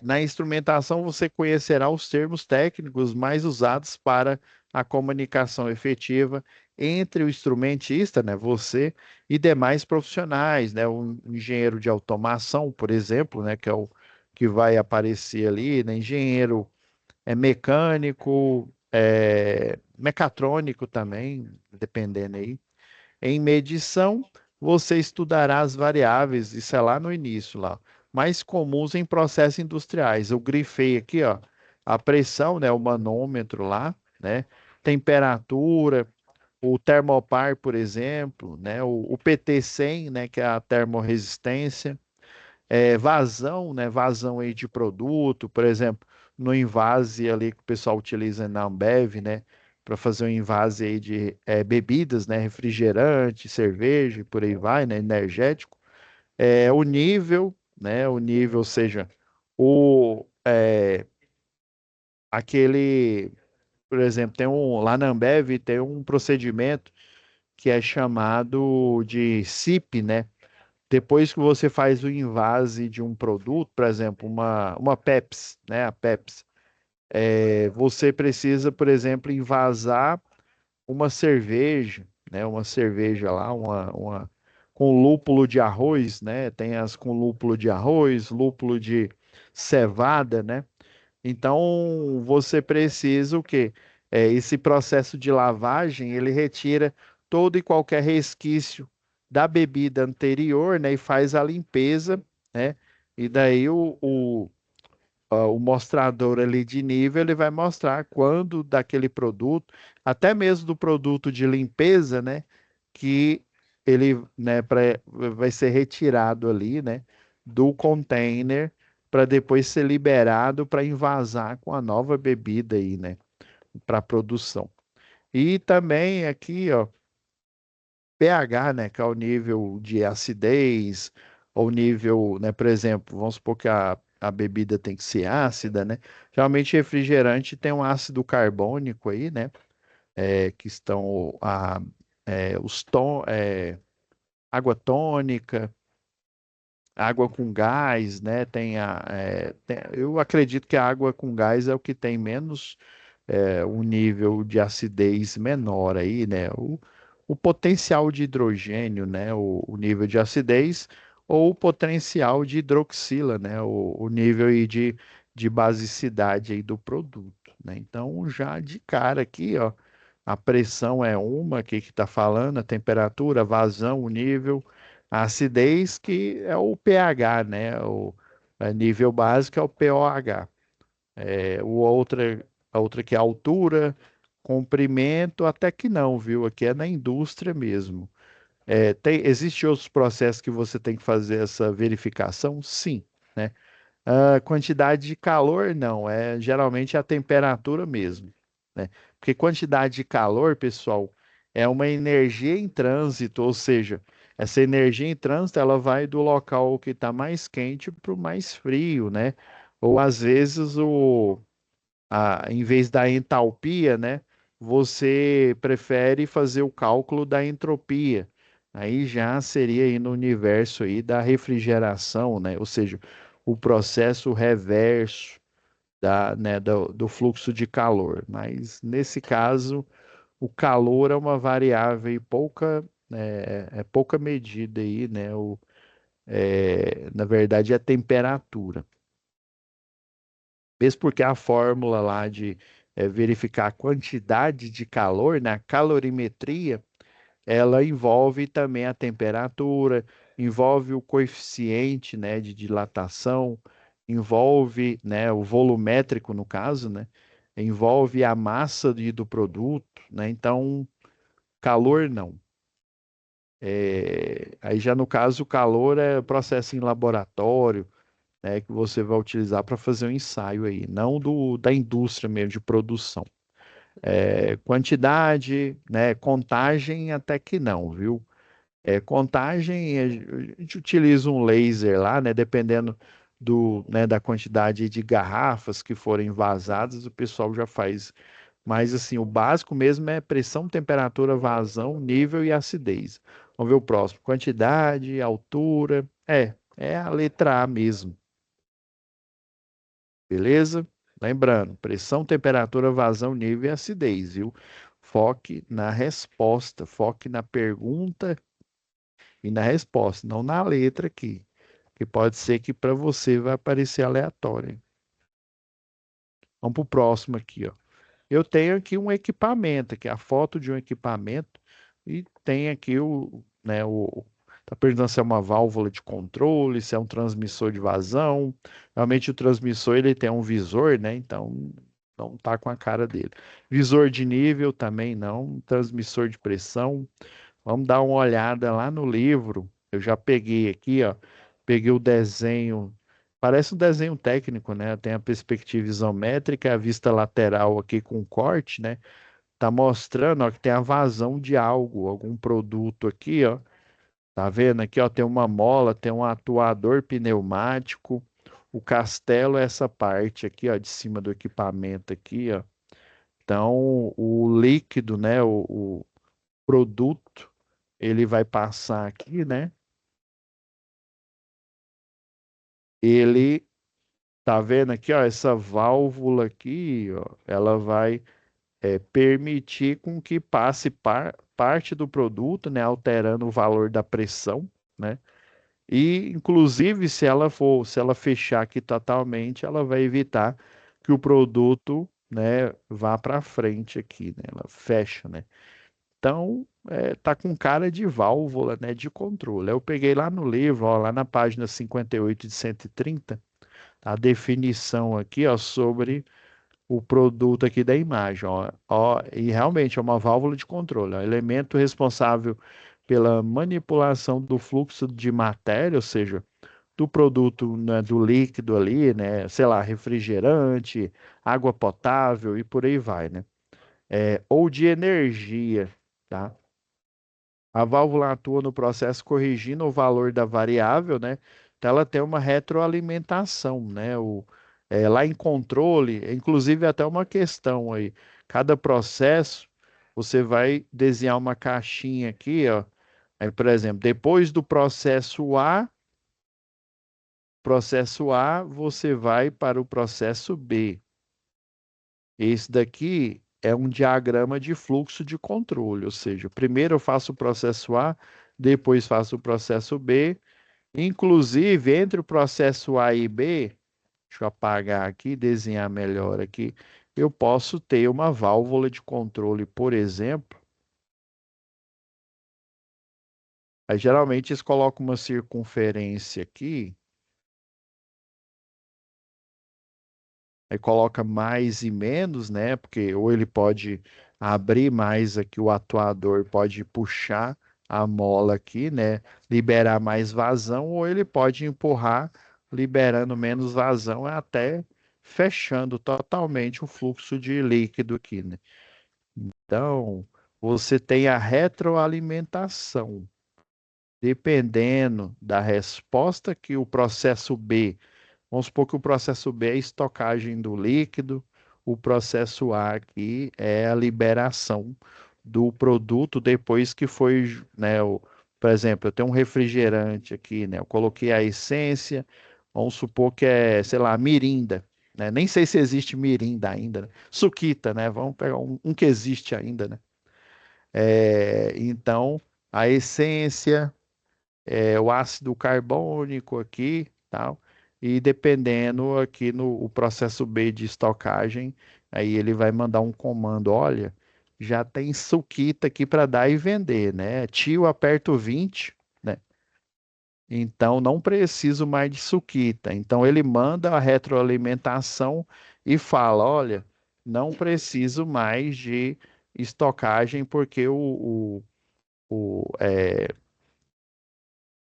na instrumentação você conhecerá os termos técnicos mais usados para a comunicação efetiva entre o instrumentista, né, você, e demais profissionais, né, o engenheiro de automação, por exemplo, né, que é o que vai aparecer ali, né, engenheiro é mecânico, mecatrônico também, dependendo aí. Em medição, você estudará as variáveis, isso é lá no início, lá, mais comuns em processos industriais. Eu grifei aqui, ó, a pressão, né, o manômetro lá, né, temperatura, o termopar, por exemplo, né, o PT100, né, que é a termorresistência, vazão, né, vazão aí de produto, por exemplo, no invase ali que o pessoal utiliza na Ambev, né, para fazer um invase aí de bebidas, né, refrigerante, cerveja, e por aí vai, né, energético. O nível, né, o nível, ou seja, o aquele, por exemplo, lá na Ambev tem um procedimento que é chamado de SIP, né? Depois que você faz o invase de um produto, por exemplo, uma Pepsi, né? A Pepsi, você precisa, por exemplo, invasar uma cerveja, né? Uma cerveja lá, com lúpulo de arroz, né? Tem as com lúpulo de arroz, lúpulo de cevada, né? Então, você precisa o quê? Esse processo de lavagem, ele retira todo e qualquer resquício da bebida anterior, né? E faz a limpeza, né? E daí o mostrador ali de nível, ele vai mostrar quando daquele produto, até mesmo do produto de limpeza, né? Que ele, né, vai ser retirado ali, né? Do container para depois ser liberado para invasar com a nova bebida aí, né? Para produção. E também aqui, ó, pH, né, que é o nível de acidez, ou nível, né, por exemplo, vamos supor que a bebida tem que ser ácida, né? Geralmente refrigerante tem um ácido carbônico aí, né? Que estão água tônica, água com gás, né? Eu acredito que a água com gás é o que tem menos um nível de acidez menor aí, né? O potencial de hidrogênio, né? O nível de acidez ou o potencial de hidroxila, né? O nível aí de basicidade aí do produto, né? Então, já de cara aqui, ó, a pressão é uma aqui que está falando, a temperatura, a vazão, o nível, a acidez, que é o pH, né? Nível básico é o pOH. A outra que é altura, comprimento, até que não, viu? Aqui é na indústria mesmo. Existem outros processos que você tem que fazer essa verificação? Sim, né? A quantidade de calor, não, geralmente a temperatura mesmo, né? Porque quantidade de calor, pessoal, é uma energia em trânsito, ou seja, essa energia em trânsito, ela vai do local que está mais quente para o mais frio, né? Ou às vezes em vez da entalpia, né, você prefere fazer o cálculo da entropia. Aí já seria aí no universo aí da refrigeração, né, ou seja, o processo reverso do fluxo de calor. Mas nesse caso, o calor é uma variável e pouca medida aí, né, na verdade é a temperatura. Mesmo porque a fórmula lá de verificar a quantidade de calor, né, a calorimetria, ela envolve também a temperatura, envolve o coeficiente, né, de dilatação, envolve, né, o volumétrico no caso, né, envolve a massa do produto, né, então calor não. Aí já no caso o calor é processo em laboratório, né, que você vai utilizar para fazer um ensaio aí, não da indústria mesmo de produção. Quantidade, né, contagem até que não, viu? Contagem, a gente utiliza um laser lá, né, dependendo né, da quantidade de garrafas que forem vazadas, o pessoal já faz. Mas assim, o básico mesmo é pressão, temperatura, vazão, nível e acidez. Vamos ver o próximo. Quantidade, altura. É a letra A mesmo. Beleza? Lembrando, pressão, temperatura, vazão, nível e acidez, viu? Foque na resposta, foque na pergunta e na resposta, não na letra aqui, que pode ser que para você vai aparecer aleatório. Vamos para o próximo aqui, ó. Eu tenho aqui um equipamento, aqui a foto de um equipamento, e tem aqui tá perguntando se é uma válvula de controle, se é um transmissor de vazão. Realmente o transmissor ele tem um visor, né? Então não tá com a cara dele. Visor de nível também não, transmissor de pressão. Vamos dar uma olhada lá no livro. Eu já peguei aqui, ó. Peguei o desenho. Parece um desenho técnico, né? Tem a perspectiva isométrica, a vista lateral aqui com corte, né? Tá mostrando, ó, que tem a vazão de algo, algum produto aqui, ó. Tá vendo aqui, ó? Tem uma mola, tem um atuador pneumático. O castelo é essa parte aqui, ó, de cima do equipamento aqui, ó. Então, o líquido, né? O produto ele vai passar aqui, né? Ele tá vendo aqui, ó, essa válvula aqui, ó, ela vai permitir com que passe parte do produto, né, alterando o valor da pressão, né? E inclusive se ela fechar aqui totalmente, ela vai evitar que o produto, né, vá para frente aqui, né? Ela fecha, né? Então, tá com cara de válvula, né, de controle. Eu peguei lá no livro, ó, lá na página 58 de 130, a definição aqui, ó, sobre o produto aqui da imagem, ó, ó, e realmente é uma válvula de controle, ó, elemento responsável pela manipulação do fluxo de matéria, ou seja, do produto, né, do líquido ali, né, sei lá, refrigerante, água potável e por aí vai, né? Ou de energia, tá? A válvula atua no processo corrigindo o valor da variável, né? Então ela tem uma retroalimentação, né? Lá em controle, inclusive até uma questão aí. Cada processo, você vai desenhar uma caixinha aqui, ó. Aí, por exemplo, depois do processo A, você vai para o processo B. Esse daqui é um diagrama de fluxo de controle, ou seja, primeiro eu faço o processo A, depois faço o processo B, inclusive entre o processo A e B, deixa eu apagar aqui, desenhar melhor aqui, eu posso ter uma válvula de controle, por exemplo. Aí, geralmente eles colocam uma circunferência aqui. Aí coloca mais e menos, né? Porque ou ele pode abrir mais aqui, o atuador pode puxar a mola aqui, né? Liberar mais vazão, ou ele pode empurrar, liberando menos vazão, até fechando totalmente o fluxo de líquido aqui, né? Então, você tem a retroalimentação. Dependendo da resposta que o processo B. Vamos supor que o processo B é a estocagem do líquido, o processo A aqui é a liberação do produto depois que foi, né, por exemplo, eu tenho um refrigerante aqui, né, eu coloquei a essência, vamos supor que é, sei lá, mirinda, né, nem sei se existe mirinda ainda, né? Suquita, né, vamos pegar um que existe ainda, né, então a essência, o ácido carbônico aqui, tal, e dependendo aqui no o processo B de estocagem, aí ele vai mandar um comando, olha, já tem suquita aqui para dar e vender, né? Tio, aperto 20, né? Então não preciso mais de suquita. Então ele manda a retroalimentação e fala, olha, não preciso mais de estocagem porque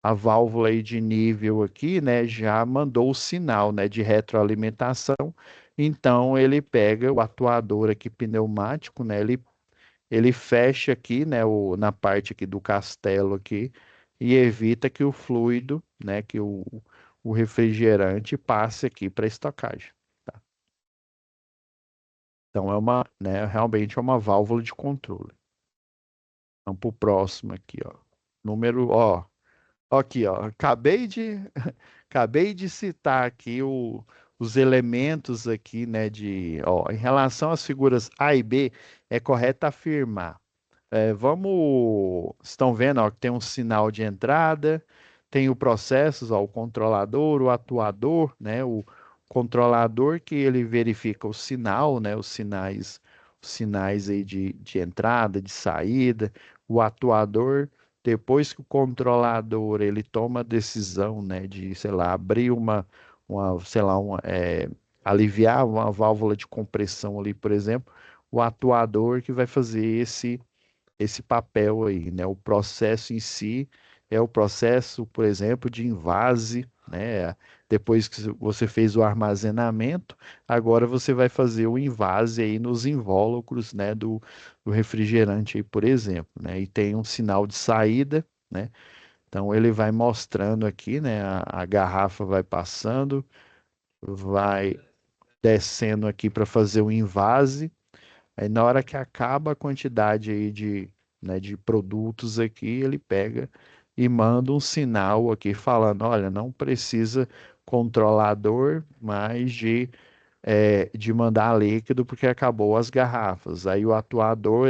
a válvula aí de nível aqui, né, já mandou o sinal, né, de retroalimentação. Então ele pega o atuador aqui pneumático, né, ele fecha aqui, né, na parte aqui do castelo aqui e evita que o fluido, né, que o refrigerante passe aqui para estocagem. Tá? Então é uma, né, realmente é uma válvula de controle. Vamos para o próximo aqui, ó. Número, ó, aqui, ó, acabei de citar aqui os elementos aqui, né, ó, em relação às figuras A e B, é correto afirmar. Estão vendo, ó, que tem um sinal de entrada, tem o processos, ó, o controlador, o atuador, né, controlador que ele verifica o sinal, né, os sinais aí de entrada, de saída, o atuador, depois que o controlador ele toma a decisão, né, de, sei lá, abrir sei lá, aliviar uma válvula de compressão ali, por exemplo, o atuador que vai fazer esse papel aí, né? O processo em si é o processo, por exemplo, de invase, né? Depois que você fez o armazenamento, agora você vai fazer o invase aí nos invólucros, né, do refrigerante aí, por exemplo, né? E tem um sinal de saída, né? Então ele vai mostrando aqui, né? A garrafa vai passando, vai descendo aqui para fazer o invase. Aí na hora que acaba a quantidade aí né, de produtos aqui, ele pega e manda um sinal aqui falando, olha, não precisa controlador mais de mandar líquido porque acabou as garrafas. Aí o atuador,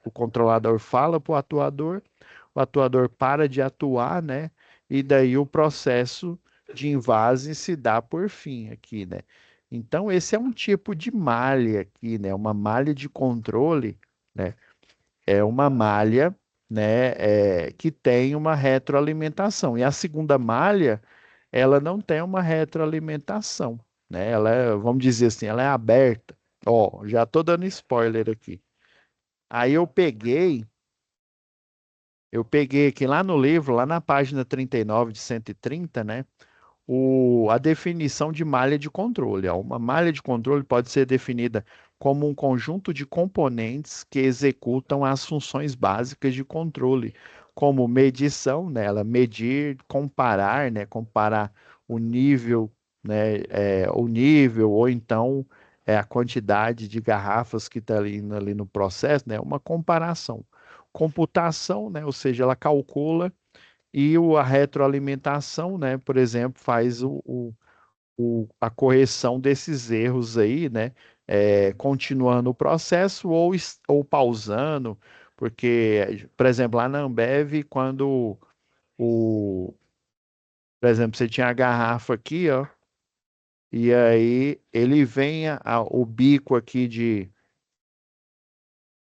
o controlador fala para o atuador para de atuar, né? E daí o processo de invase se dá por fim aqui, né? Então, esse é um tipo de malha aqui, né? Uma malha de controle, né? É uma malha, né? Que tem uma retroalimentação. E a segunda malha, ela não tem uma retroalimentação, né? Ela é, vamos dizer assim, ela é aberta. Ó, já tô dando spoiler aqui. Aí eu peguei aqui lá no livro, lá na página 39 de 130, né? A definição de malha de controle. Ó. Uma malha de controle pode ser definida como um conjunto de componentes que executam as funções básicas de controle, como medição, né, ela medir, comparar, né, comparar o nível, né, o nível ou então a quantidade de garrafas que está ali no processo, né, uma comparação. Computação, né, ou seja, ela calcula e a retroalimentação, né, por exemplo, faz a correção desses erros aí, né, continuando o processo ou pausando, porque, por exemplo, lá na Ambev, quando por exemplo, você tinha a garrafa aqui, ó, e aí ele vem o bico aqui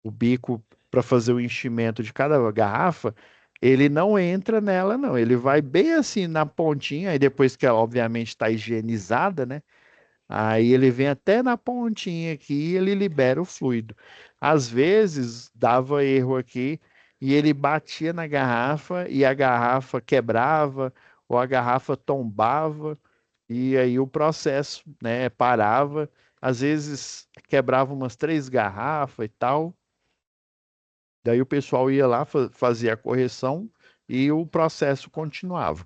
o bico para fazer o enchimento de cada garrafa, ele não entra nela, não. Ele vai bem assim na pontinha, e depois que ela, obviamente, está higienizada, né? Aí ele vem até na pontinha aqui e ele libera o fluido. Às vezes dava erro aqui e ele batia na garrafa e a garrafa quebrava ou a garrafa tombava e aí o processo, né, parava. Às vezes quebrava umas 3 garrafas e tal. Daí o pessoal ia lá, fazia a correção e o processo continuava.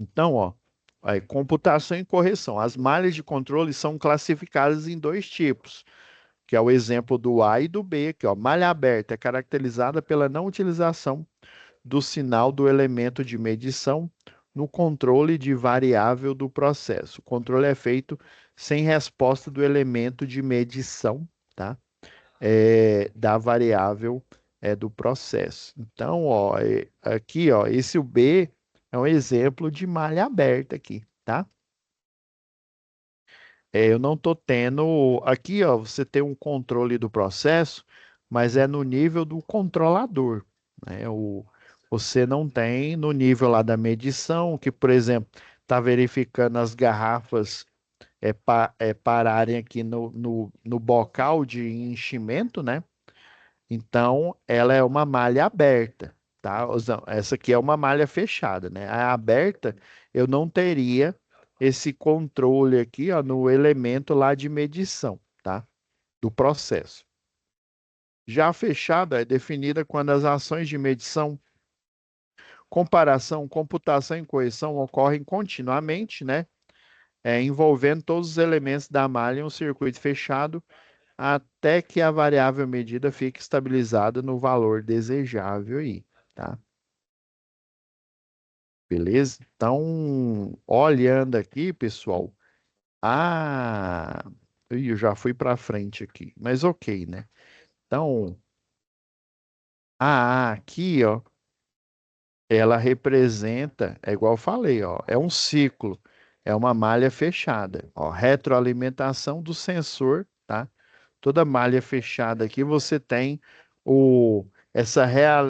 Então, ó, aí, computação e correção. As malhas de controle são classificadas em dois tipos, que é o exemplo do A e do B, que ó, malha aberta é caracterizada pela não utilização do sinal do elemento de medição no controle de variável do processo. O controle é feito sem resposta do elemento de medição, tá? Da variável do processo. Então, ó, aqui, ó, esse o B é um exemplo de malha aberta aqui, tá? Eu não estou tendo. Aqui, ó, você tem um controle do processo, mas é no nível do controlador, né? Você não tem no nível lá da medição, que, por exemplo, está verificando as garrafas pararem aqui no bocal de enchimento, né? Então, ela é uma malha aberta, tá? Essa aqui é uma malha fechada, né? A aberta, eu não teria esse controle aqui, ó, no elemento lá de medição, tá? Do processo. Já a fechada é definida quando as ações de medição, comparação, computação e correção ocorrem continuamente, né? Envolvendo todos os elementos da malha em um circuito fechado até que a variável medida fique estabilizada no valor desejável aí, tá? Beleza? Então, olhando aqui, pessoal, ah, eu já fui para frente aqui, mas ok, né? Então, aqui, ó, ela representa, é igual eu falei, ó, é um ciclo, é uma malha fechada, ó, retroalimentação do sensor, tá? Toda malha fechada aqui você tem o essa real,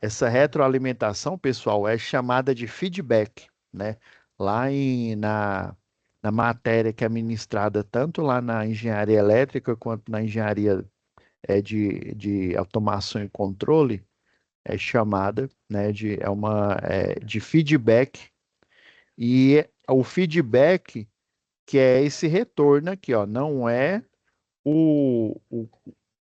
essa retroalimentação, pessoal, é chamada de feedback, né? Lá na matéria que é ministrada tanto lá na engenharia elétrica quanto na engenharia de automação e controle, é chamada, né, de feedback. E o feedback, que é esse retorno aqui, ó, não é o, o,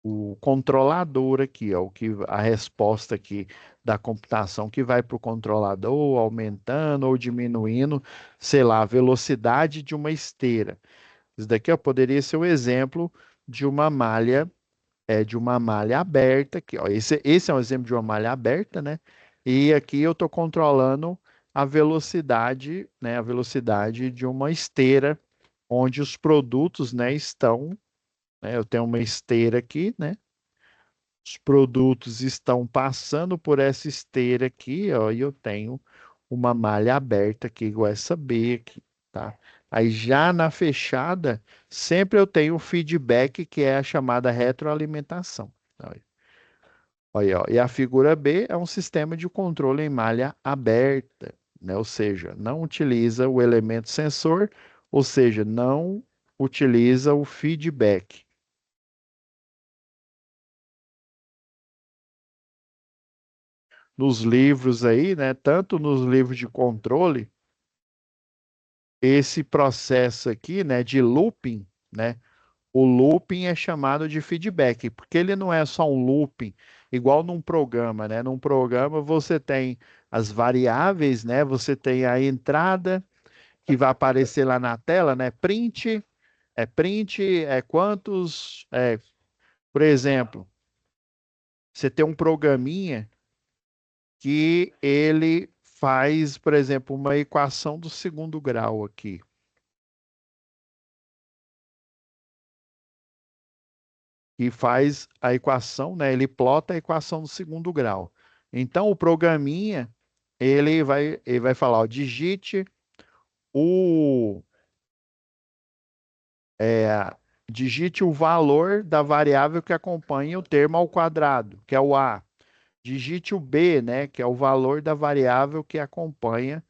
o controlador aqui, ó, a resposta aqui da computação que vai para o controlador, aumentando ou diminuindo, sei lá, a velocidade de uma esteira. Isso daqui, ó, poderia ser um exemplo de uma malha, de uma malha aberta aqui, ó. Esse é um exemplo de uma malha aberta, né? E aqui eu estou controlando a velocidade, né? A velocidade de uma esteira onde os produtos, né, estão, né? Eu tenho uma esteira aqui, né? Os produtos estão passando por essa esteira aqui, ó, e eu tenho uma malha aberta aqui, igual essa B aqui, tá? Aí já na fechada, sempre eu tenho o feedback, que é a chamada retroalimentação. Olha, olha, ó. E a figura B é um sistema de controle em malha aberta, né? Ou seja, não utiliza o elemento sensor, ou seja, não utiliza o feedback. Nos livros aí, né? Tanto nos livros de controle, esse processo aqui, né, de looping, né? O looping é chamado de feedback, porque ele não é só um looping, igual num programa, né? Num programa você tem as variáveis, né? Você tem a entrada que vai aparecer lá na tela, né? Print, por exemplo, você tem um programinha que ele faz, por exemplo, uma equação do segundo grau aqui. Que faz a equação, né? Ele plota a equação do segundo grau. Então, o programinha, ele vai falar, ó, o, é, digite o valor da variável que acompanha o termo ao quadrado, que é o a. Digite o b, né? Que é o valor da variável que acompanha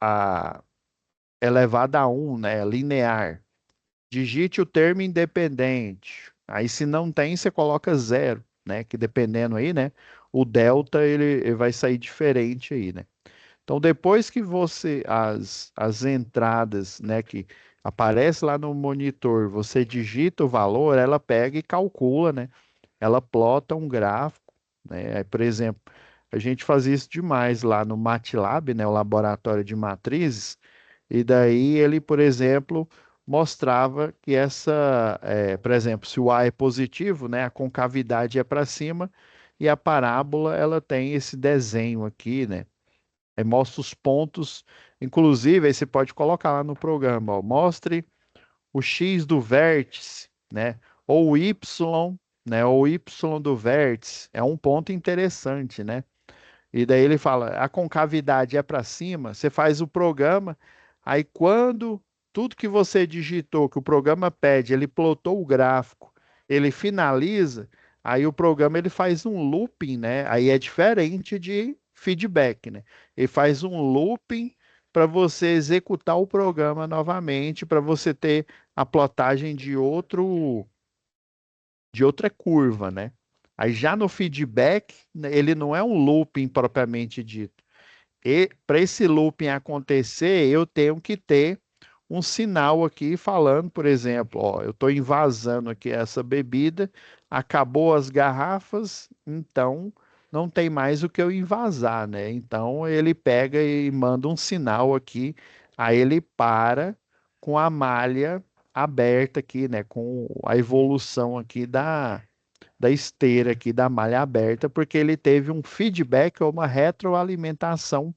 a elevada a 1, né? Linear. Digite o termo independente. Aí, se não tem, você coloca zero, né? Que dependendo aí, né? O delta ele vai sair diferente aí, né? Então, depois que as entradas, né, que aparece lá no monitor, você digita o valor, ela pega e calcula, né? Ela plota um gráfico, né? Aí, por exemplo, a gente fazia isso demais lá no MATLAB, né? O laboratório de matrizes. E daí ele, por exemplo, mostrava que por exemplo, se o A é positivo, né, a concavidade é para cima e a parábola ela tem esse desenho aqui, né? Aí mostra os pontos, inclusive aí você pode colocar lá no programa, ó, mostre o x do vértice, né? Ou o y, né? Ou o y do vértice. É um ponto interessante, né? E daí ele fala, a concavidade é para cima, você faz o programa, aí quando tudo que você digitou, que o programa pede, ele plotou o gráfico, ele finaliza, aí o programa ele faz um looping, né? Aí é diferente de feedback, né? Ele faz um looping para você executar o programa novamente, para você ter a plotagem de outra curva, né? Aí já no feedback, né, ele não é um looping propriamente dito. E para esse looping acontecer, eu tenho que ter um sinal aqui falando, por exemplo, ó, eu estou invasando aqui essa bebida, acabou as garrafas, então não tem mais o que eu invasar, né? Então ele pega e manda um sinal aqui, aí ele para com a malha aberta aqui, né? Com a evolução aqui da esteira aqui da malha aberta, porque ele teve um feedback ou uma retroalimentação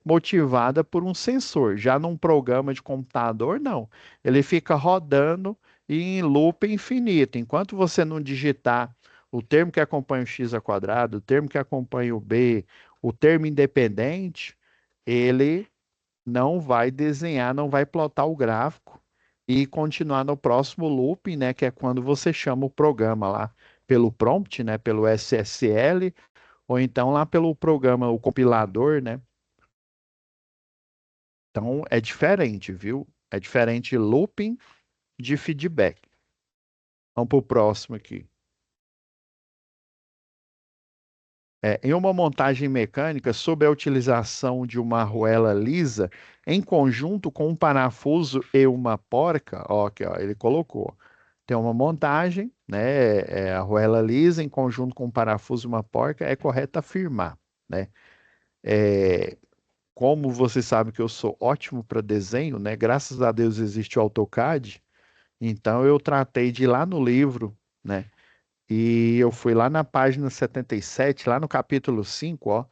motivada por um sensor. Já num programa de computador, não. Ele fica rodando em loop infinito. Enquanto você não digitar o termo que acompanha o x ao quadrado, o termo que acompanha o b, o termo independente, ele não vai desenhar, não vai plotar o gráfico e continuar no próximo looping, né, que é quando você chama o programa lá pelo prompt, né, pelo SSL, ou então lá pelo programa, o compilador, né? Então é diferente, viu? É diferente looping de feedback. Vamos para o próximo aqui. Em uma montagem mecânica, sob a utilização de uma arruela lisa, em conjunto com um parafuso e uma porca, ó, aqui, ó, ele colocou. Tem uma montagem, né? A arruela lisa em conjunto com um parafuso e uma porca, é correto afirmar, né? É, como você sabe que eu sou ótimo para desenho, né? Graças a Deus existe o AutoCAD, então eu tratei de ir lá no livro, né? E eu fui lá na página 77, lá no capítulo 5, ó,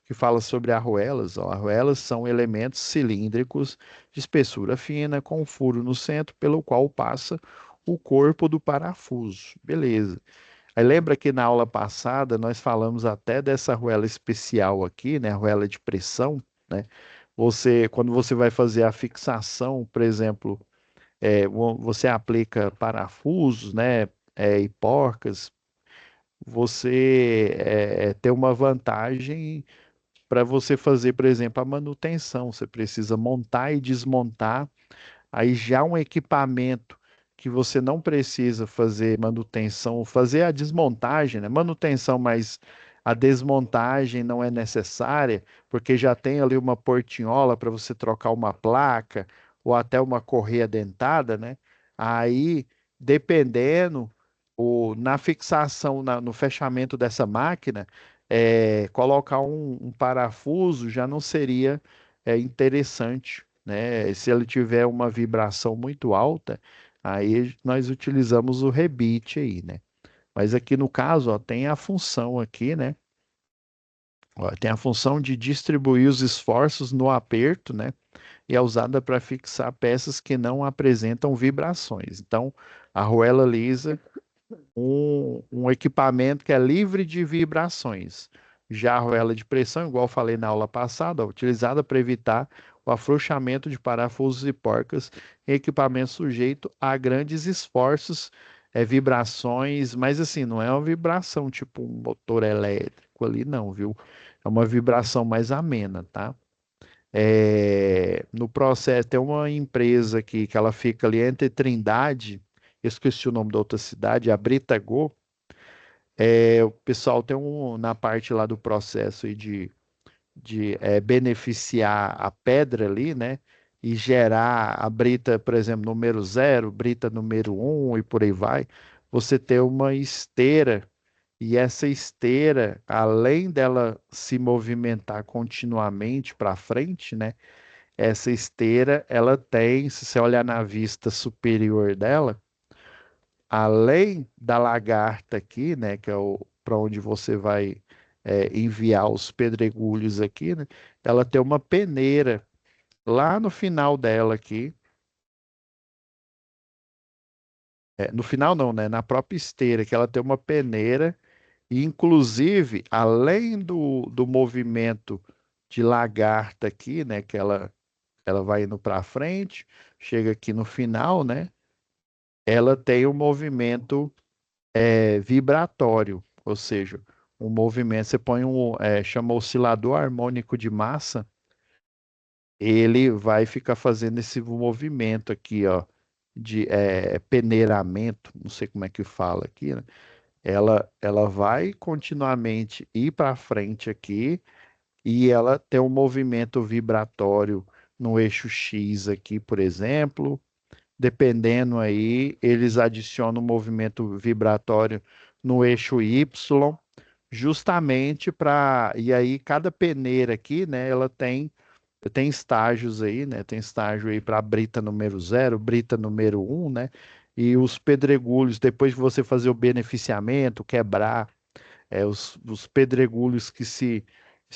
que fala sobre arruelas. Ó. Arruelas são elementos cilíndricos de espessura fina, com um furo no centro, pelo qual passa o corpo do parafuso. Beleza. Aí lembra que na aula passada nós falamos até dessa arruela especial aqui, né? Arruela de pressão, né? Quando você vai fazer a fixação, por exemplo, você aplica parafusos, né? E porcas, você tem uma vantagem para você fazer, por exemplo, a manutenção. Você precisa montar e desmontar. Aí já um equipamento que você não precisa fazer manutenção, fazer a desmontagem, né? Manutenção, mas a desmontagem não é necessária, porque já tem ali uma portinhola para você trocar uma placa ou até uma correia dentada, né? Aí, dependendo, na fixação, no fechamento dessa máquina, colocar um parafuso já não seria interessante, né? Se ele tiver uma vibração muito alta, aí nós utilizamos o rebite aí, né? Mas aqui no caso, ó, tem a função aqui, né? Ó, tem a função de distribuir os esforços no aperto, né? E é usada para fixar peças que não apresentam vibrações. Então, a arruela lisa um equipamento que é livre de vibrações. Já a arruela de pressão, igual falei na aula passada, ó, utilizada para evitar o afrouxamento de parafusos e porcas em equipamento sujeito a grandes esforços, vibrações, mas assim, não é uma vibração tipo um motor elétrico ali, não, viu? É uma vibração mais amena, tá? No processo, tem uma empresa aqui que ela fica ali entre Trindade, eu esqueci o nome da outra cidade, a Britago. O pessoal tem na parte lá do processo aí de beneficiar a pedra ali, né? E gerar a brita, por exemplo, número zero, brita número um e por aí vai. Você ter uma esteira, e essa esteira, além dela se movimentar continuamente para frente, né? Essa esteira, ela tem, se você olhar na vista superior dela, além da lagarta aqui, né, que é o para onde você vai enviar os pedregulhos aqui, né, ela tem uma peneira lá no final dela aqui, no final não, né, na própria esteira, que ela tem uma peneira e inclusive, além do movimento de lagarta aqui, né, que ela vai indo para frente, chega aqui no final, né, ela tem um movimento vibratório, ou seja, um movimento, você põe chama oscilador harmônico de massa, ele vai ficar fazendo esse movimento aqui, ó, de peneiramento, não sei como é que fala aqui, né? Ela vai continuamente ir para frente aqui e ela tem um movimento vibratório no eixo X aqui, por exemplo. Dependendo aí, eles adicionam um movimento vibratório no eixo Y, justamente para. E aí, cada peneira aqui, né, ela tem estágios aí, né? Tem estágio aí para brita número zero, brita número um, né? E os pedregulhos, depois de você fazer o beneficiamento, quebrar os pedregulhos que se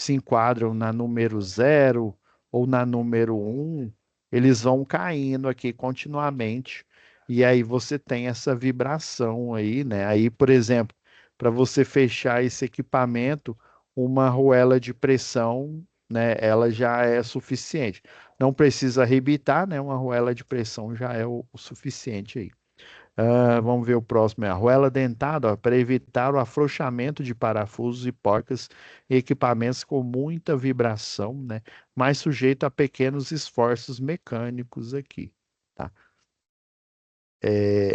enquadram na número zero ou na número um, eles vão caindo aqui continuamente. E aí você tem essa vibração aí, né? Aí, por exemplo, para você fechar esse equipamento, uma arruela de pressão, né, ela já é suficiente. Não precisa arrebitar, né? Uma arruela de pressão já é o suficiente aí. Vamos ver o próximo, é a arruela dentada, para evitar o afrouxamento de parafusos e porcas em equipamentos com muita vibração, né? Mais sujeito a pequenos esforços mecânicos aqui, tá?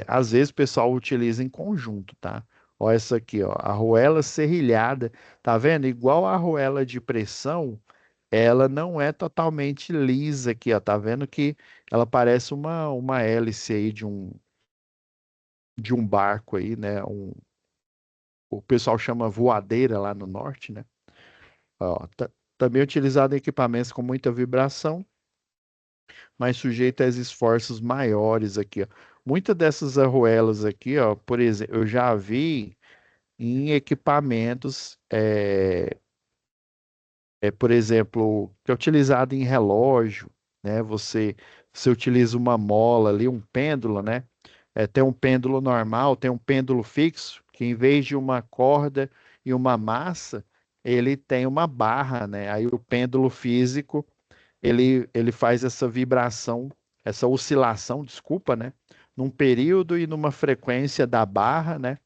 Às vezes o pessoal utiliza em conjunto, tá? Ó, essa aqui, ó, a arruela serrilhada, tá vendo? Igual a arruela de pressão, ela não é totalmente lisa aqui, ó, tá vendo que ela parece uma hélice aí de um barco aí, né? O pessoal chama voadeira lá no norte, né? Ó, também utilizado em equipamentos com muita vibração, mas sujeito a esforços maiores aqui, ó. Muitas dessas arruelas aqui, ó, por exemplo, eu já vi em equipamentos, por exemplo, que é utilizado em relógio, né? Você utiliza uma mola ali, um pêndulo, né? Tem um pêndulo normal, tem um pêndulo fixo, que em vez de uma corda e uma massa, ele tem uma barra, né? Aí o pêndulo físico, ele faz essa vibração, essa oscilação, desculpa, né? Num período e numa frequência da barra, né?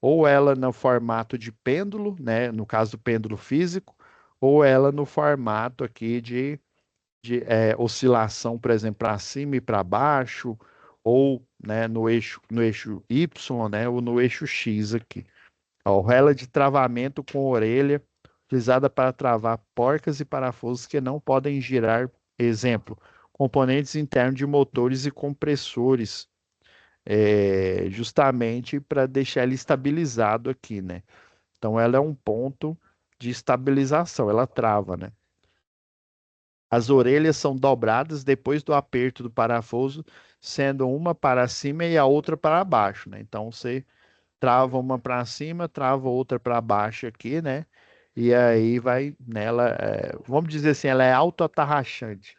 Ou ela no formato de pêndulo, né? No caso do pêndulo físico, ou ela no formato aqui de oscilação, por exemplo, para cima e para baixo, ou né, no eixo Y, né, ou no eixo X aqui. Ó, rela de travamento com orelha, utilizada para travar porcas e parafusos que não podem girar. Exemplo, componentes internos de motores e compressores, justamente para deixar ele estabilizado aqui, né? Então, ela é um ponto de estabilização, ela trava, né? As orelhas são dobradas depois do aperto do parafuso, sendo uma para cima e a outra para baixo, né? Então você trava uma para cima, trava outra para baixo aqui, né? E aí vai nela, vamos dizer assim, ela é autoatarrachante.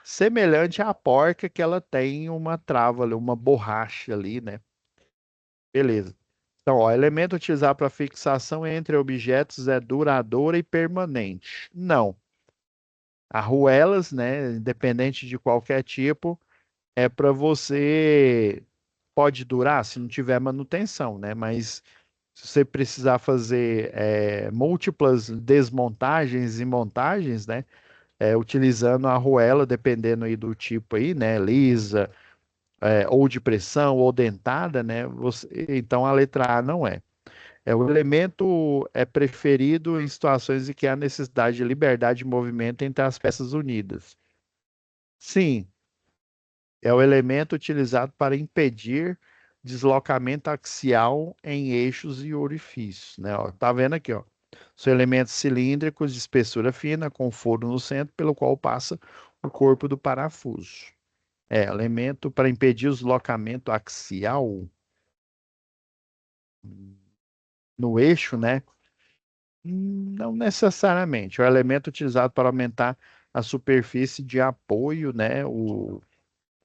Semelhante à porca que ela tem uma trava ali, uma borracha ali, né? Beleza. Então, ó, elemento utilizado para fixação entre objetos é duradoura e permanente. Não. Arruelas, né, independente de qualquer tipo, é para você pode durar se não tiver manutenção, né? Mas se você precisar fazer múltiplas desmontagens e montagens, né? Utilizando a arruela, dependendo aí do tipo aí, né? Lisa, ou de pressão, ou dentada, né? Então a letra A não é. O elemento é preferido em situações em que há necessidade de liberdade de movimento entre as peças unidas. Sim, é o elemento utilizado para impedir deslocamento axial em eixos e orifícios, né? Ó, tá vendo aqui, ó? São elementos cilíndricos de espessura fina, com furo no centro, pelo qual passa o corpo do parafuso. Elemento para impedir o deslocamento axial no eixo, né? Não necessariamente. É o elemento utilizado para aumentar a superfície de apoio, né?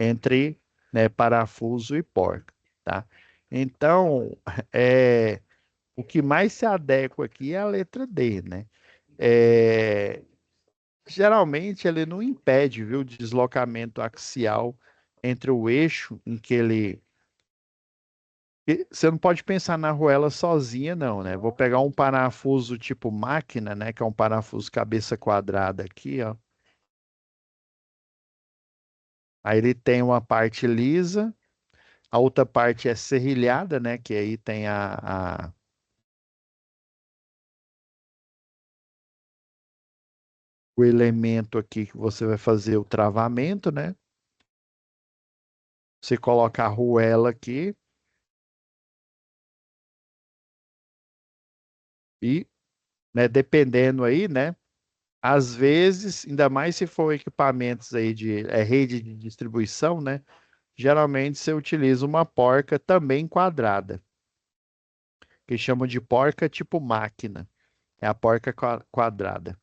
Entre, né, parafuso e porca, tá? Então, é, o que mais se adequa aqui é a letra D, né? É, geralmente ele não impede, viu, o deslocamento axial entre o eixo em que ele. Você não pode pensar na arruela sozinha, não, né? Vou pegar um parafuso tipo máquina, né? Que é um parafuso cabeça quadrada aqui, ó. Aí ele tem uma parte lisa, a outra parte é serrilhada, né? Que aí tem o elemento aqui que você vai fazer o travamento, né? Você coloca a arruela aqui e, né, dependendo aí, né? Às vezes, ainda mais se for equipamentos aí de rede de distribuição, né? Geralmente você utiliza uma porca também quadrada, que chamam de porca tipo máquina. É a porca quadrada.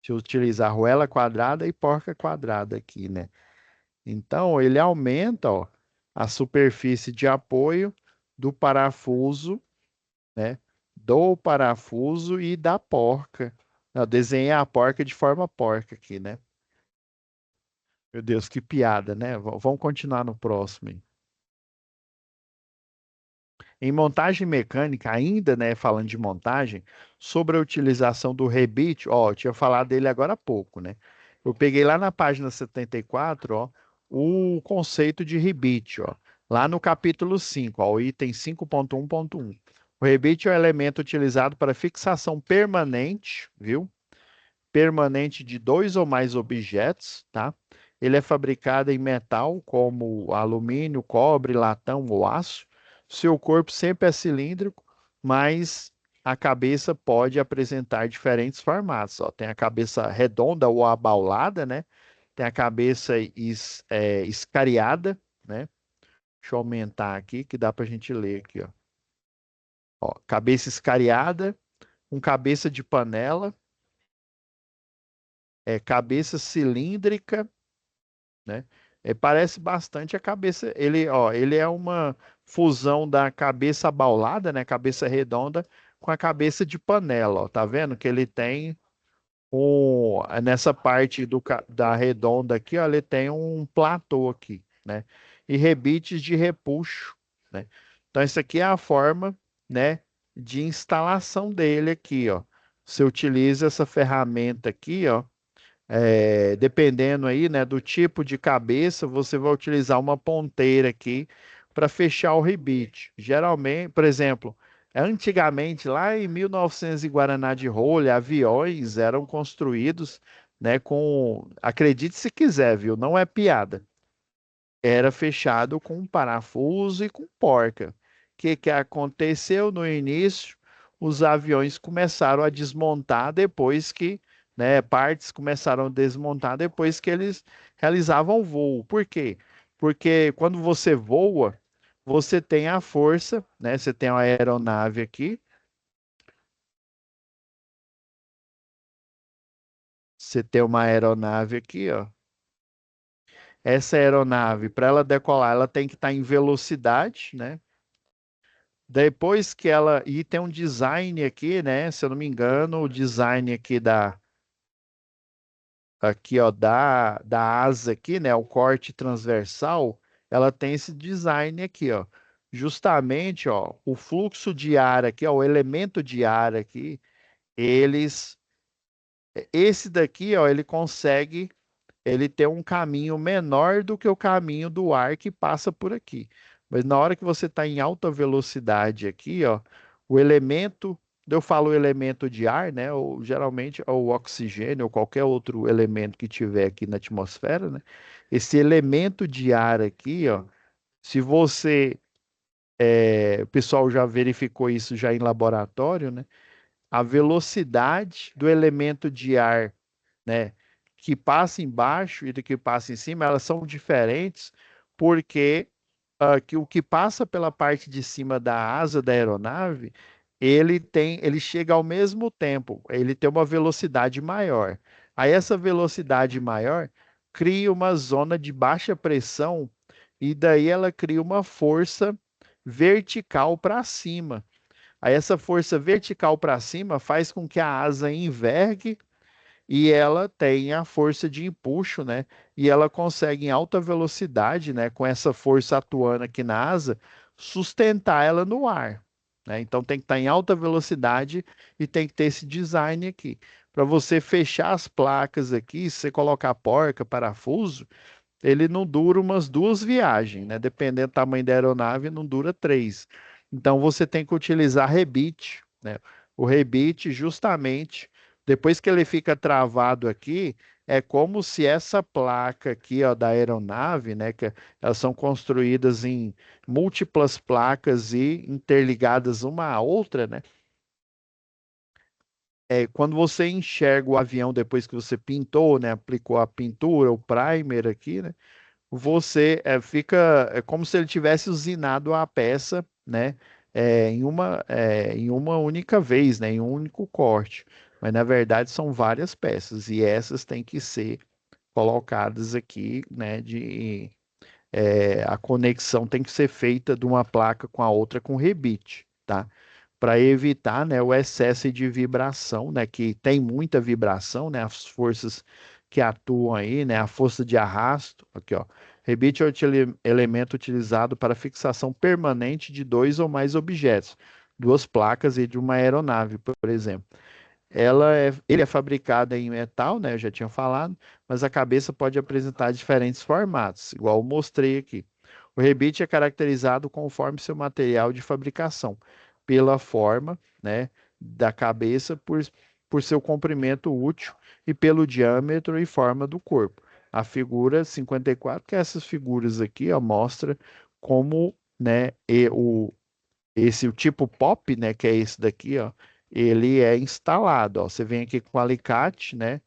Você utiliza a arruela quadrada e porca quadrada aqui, né? Então, ele aumenta, ó, a superfície de apoio do parafuso né? Do parafuso e da porca. Eu desenhei a porca de forma porca aqui, né? Meu Deus, que piada, né? Vamos continuar no próximo, hein? Em montagem mecânica, ainda, né, falando de montagem, sobre a utilização do rebite, ó, eu tinha falado dele agora há pouco, né? Eu peguei lá na página 74, ó, o conceito de rebite, ó, lá no capítulo 5, ó, o item 5.1.1. O rebite é o elemento utilizado para fixação permanente, viu? Permanente de dois ou mais objetos, tá? Ele é fabricado em metal, como alumínio, cobre, latão ou aço. Seu corpo sempre é cilíndrico, mas a cabeça pode apresentar diferentes formatos. Ó. Tem a cabeça redonda ou abaulada, né? Tem a cabeça escariada, né? Deixa eu aumentar aqui que dá para a gente ler aqui, ó. Ó, cabeça escariada, com cabeça de panela, cabeça cilíndrica, né? Parece bastante a cabeça. Ele, ó, ele é uma fusão da cabeça abaulada, né? Cabeça redonda com a cabeça de panela, ó. Tá vendo que ele tem nessa parte da redonda aqui, ó, ele tem um platô aqui, né? E rebites de repuxo, né? Então, isso aqui é a forma, né, de instalação dele aqui, ó. Você utiliza essa ferramenta aqui, ó, dependendo aí, né, do tipo de cabeça, você vai utilizar uma ponteira aqui para fechar o rebite. Geralmente, por exemplo, antigamente, lá em 1900 e Guaraná de rolha, aviões eram construídos, né, acredite se quiser, viu? Não é piada, era fechado com parafuso e com porca. O que aconteceu no início? Os aviões começaram a desmontar depois que, né, partes começaram a desmontar depois que eles realizavam o voo. Por quê? Porque quando você voa, você tem a força, né? Você tem uma aeronave aqui, você tem uma aeronave aqui, ó. Essa aeronave, para ela decolar, ela tem que estar em velocidade, né? Depois que ela. E tem um design aqui, né? Se eu não me engano, o design aqui aqui, ó, da asa aqui, né? O corte transversal, ela tem esse design aqui, ó. Justamente, ó, o fluxo de ar aqui, ó, o elemento de ar aqui, eles. Esse daqui, ó, ele tem um caminho menor do que o caminho do ar que passa por aqui. Mas na hora que você está em alta velocidade aqui, ó, o elemento, eu falo elemento de ar, né? Ou geralmente é o oxigênio ou qualquer outro elemento que tiver aqui na atmosfera, né? Esse elemento de ar aqui, ó, se você, o pessoal já verificou isso já em laboratório, né? A velocidade do elemento de ar, né, que passa embaixo e do que passa em cima, elas são diferentes porque que o que passa pela parte de cima da asa da aeronave, ele chega ao mesmo tempo, ele tem uma velocidade maior. Aí essa velocidade maior cria uma zona de baixa pressão e daí ela cria uma força vertical para cima. Aí essa força vertical para cima faz com que a asa envergue e ela tem a força de empuxo, né? E ela consegue em alta velocidade, né? Com essa força atuando aqui na asa, sustentar ela no ar, né? Então tem que estar em alta velocidade e tem que ter esse design aqui. Para você fechar as placas aqui, se você colocar porca, parafuso, ele não dura umas duas viagens, né? Dependendo do tamanho da aeronave, não dura três. Então você tem que utilizar rebite, né? O rebite, justamente, depois que ele fica travado aqui, é como se essa placa aqui, ó, da aeronave, né? Que elas são construídas em múltiplas placas e interligadas uma à outra, né? Quando você enxerga o avião depois que você pintou, né? Aplicou a pintura, o primer aqui, né? Você fica como se ele tivesse usinado a peça, né, em uma única vez, né, em um único corte. Mas na verdade são várias peças e essas têm que ser colocadas aqui, né, a conexão tem que ser feita de uma placa com a outra com rebite, tá? para evitar, né, o excesso de vibração, né, que tem muita vibração, né, as forças que atuam aí, né, a força de arrasto, aqui, ó. Rebite é o elemento utilizado para fixação permanente de dois ou mais objetos, duas placas e de uma aeronave, por exemplo. Ele é fabricado em metal, né? Eu já tinha falado, mas a cabeça pode apresentar diferentes formatos, igual eu mostrei aqui. O rebite é caracterizado conforme seu material de fabricação, pela forma, né, da cabeça, por seu comprimento útil e pelo diâmetro e forma do corpo. A figura 54, que é essas figuras aqui, ó, mostra como, né, esse o tipo pop, né, que é esse daqui, ó, ele é instalado, ó. Você vem aqui com o alicate, né?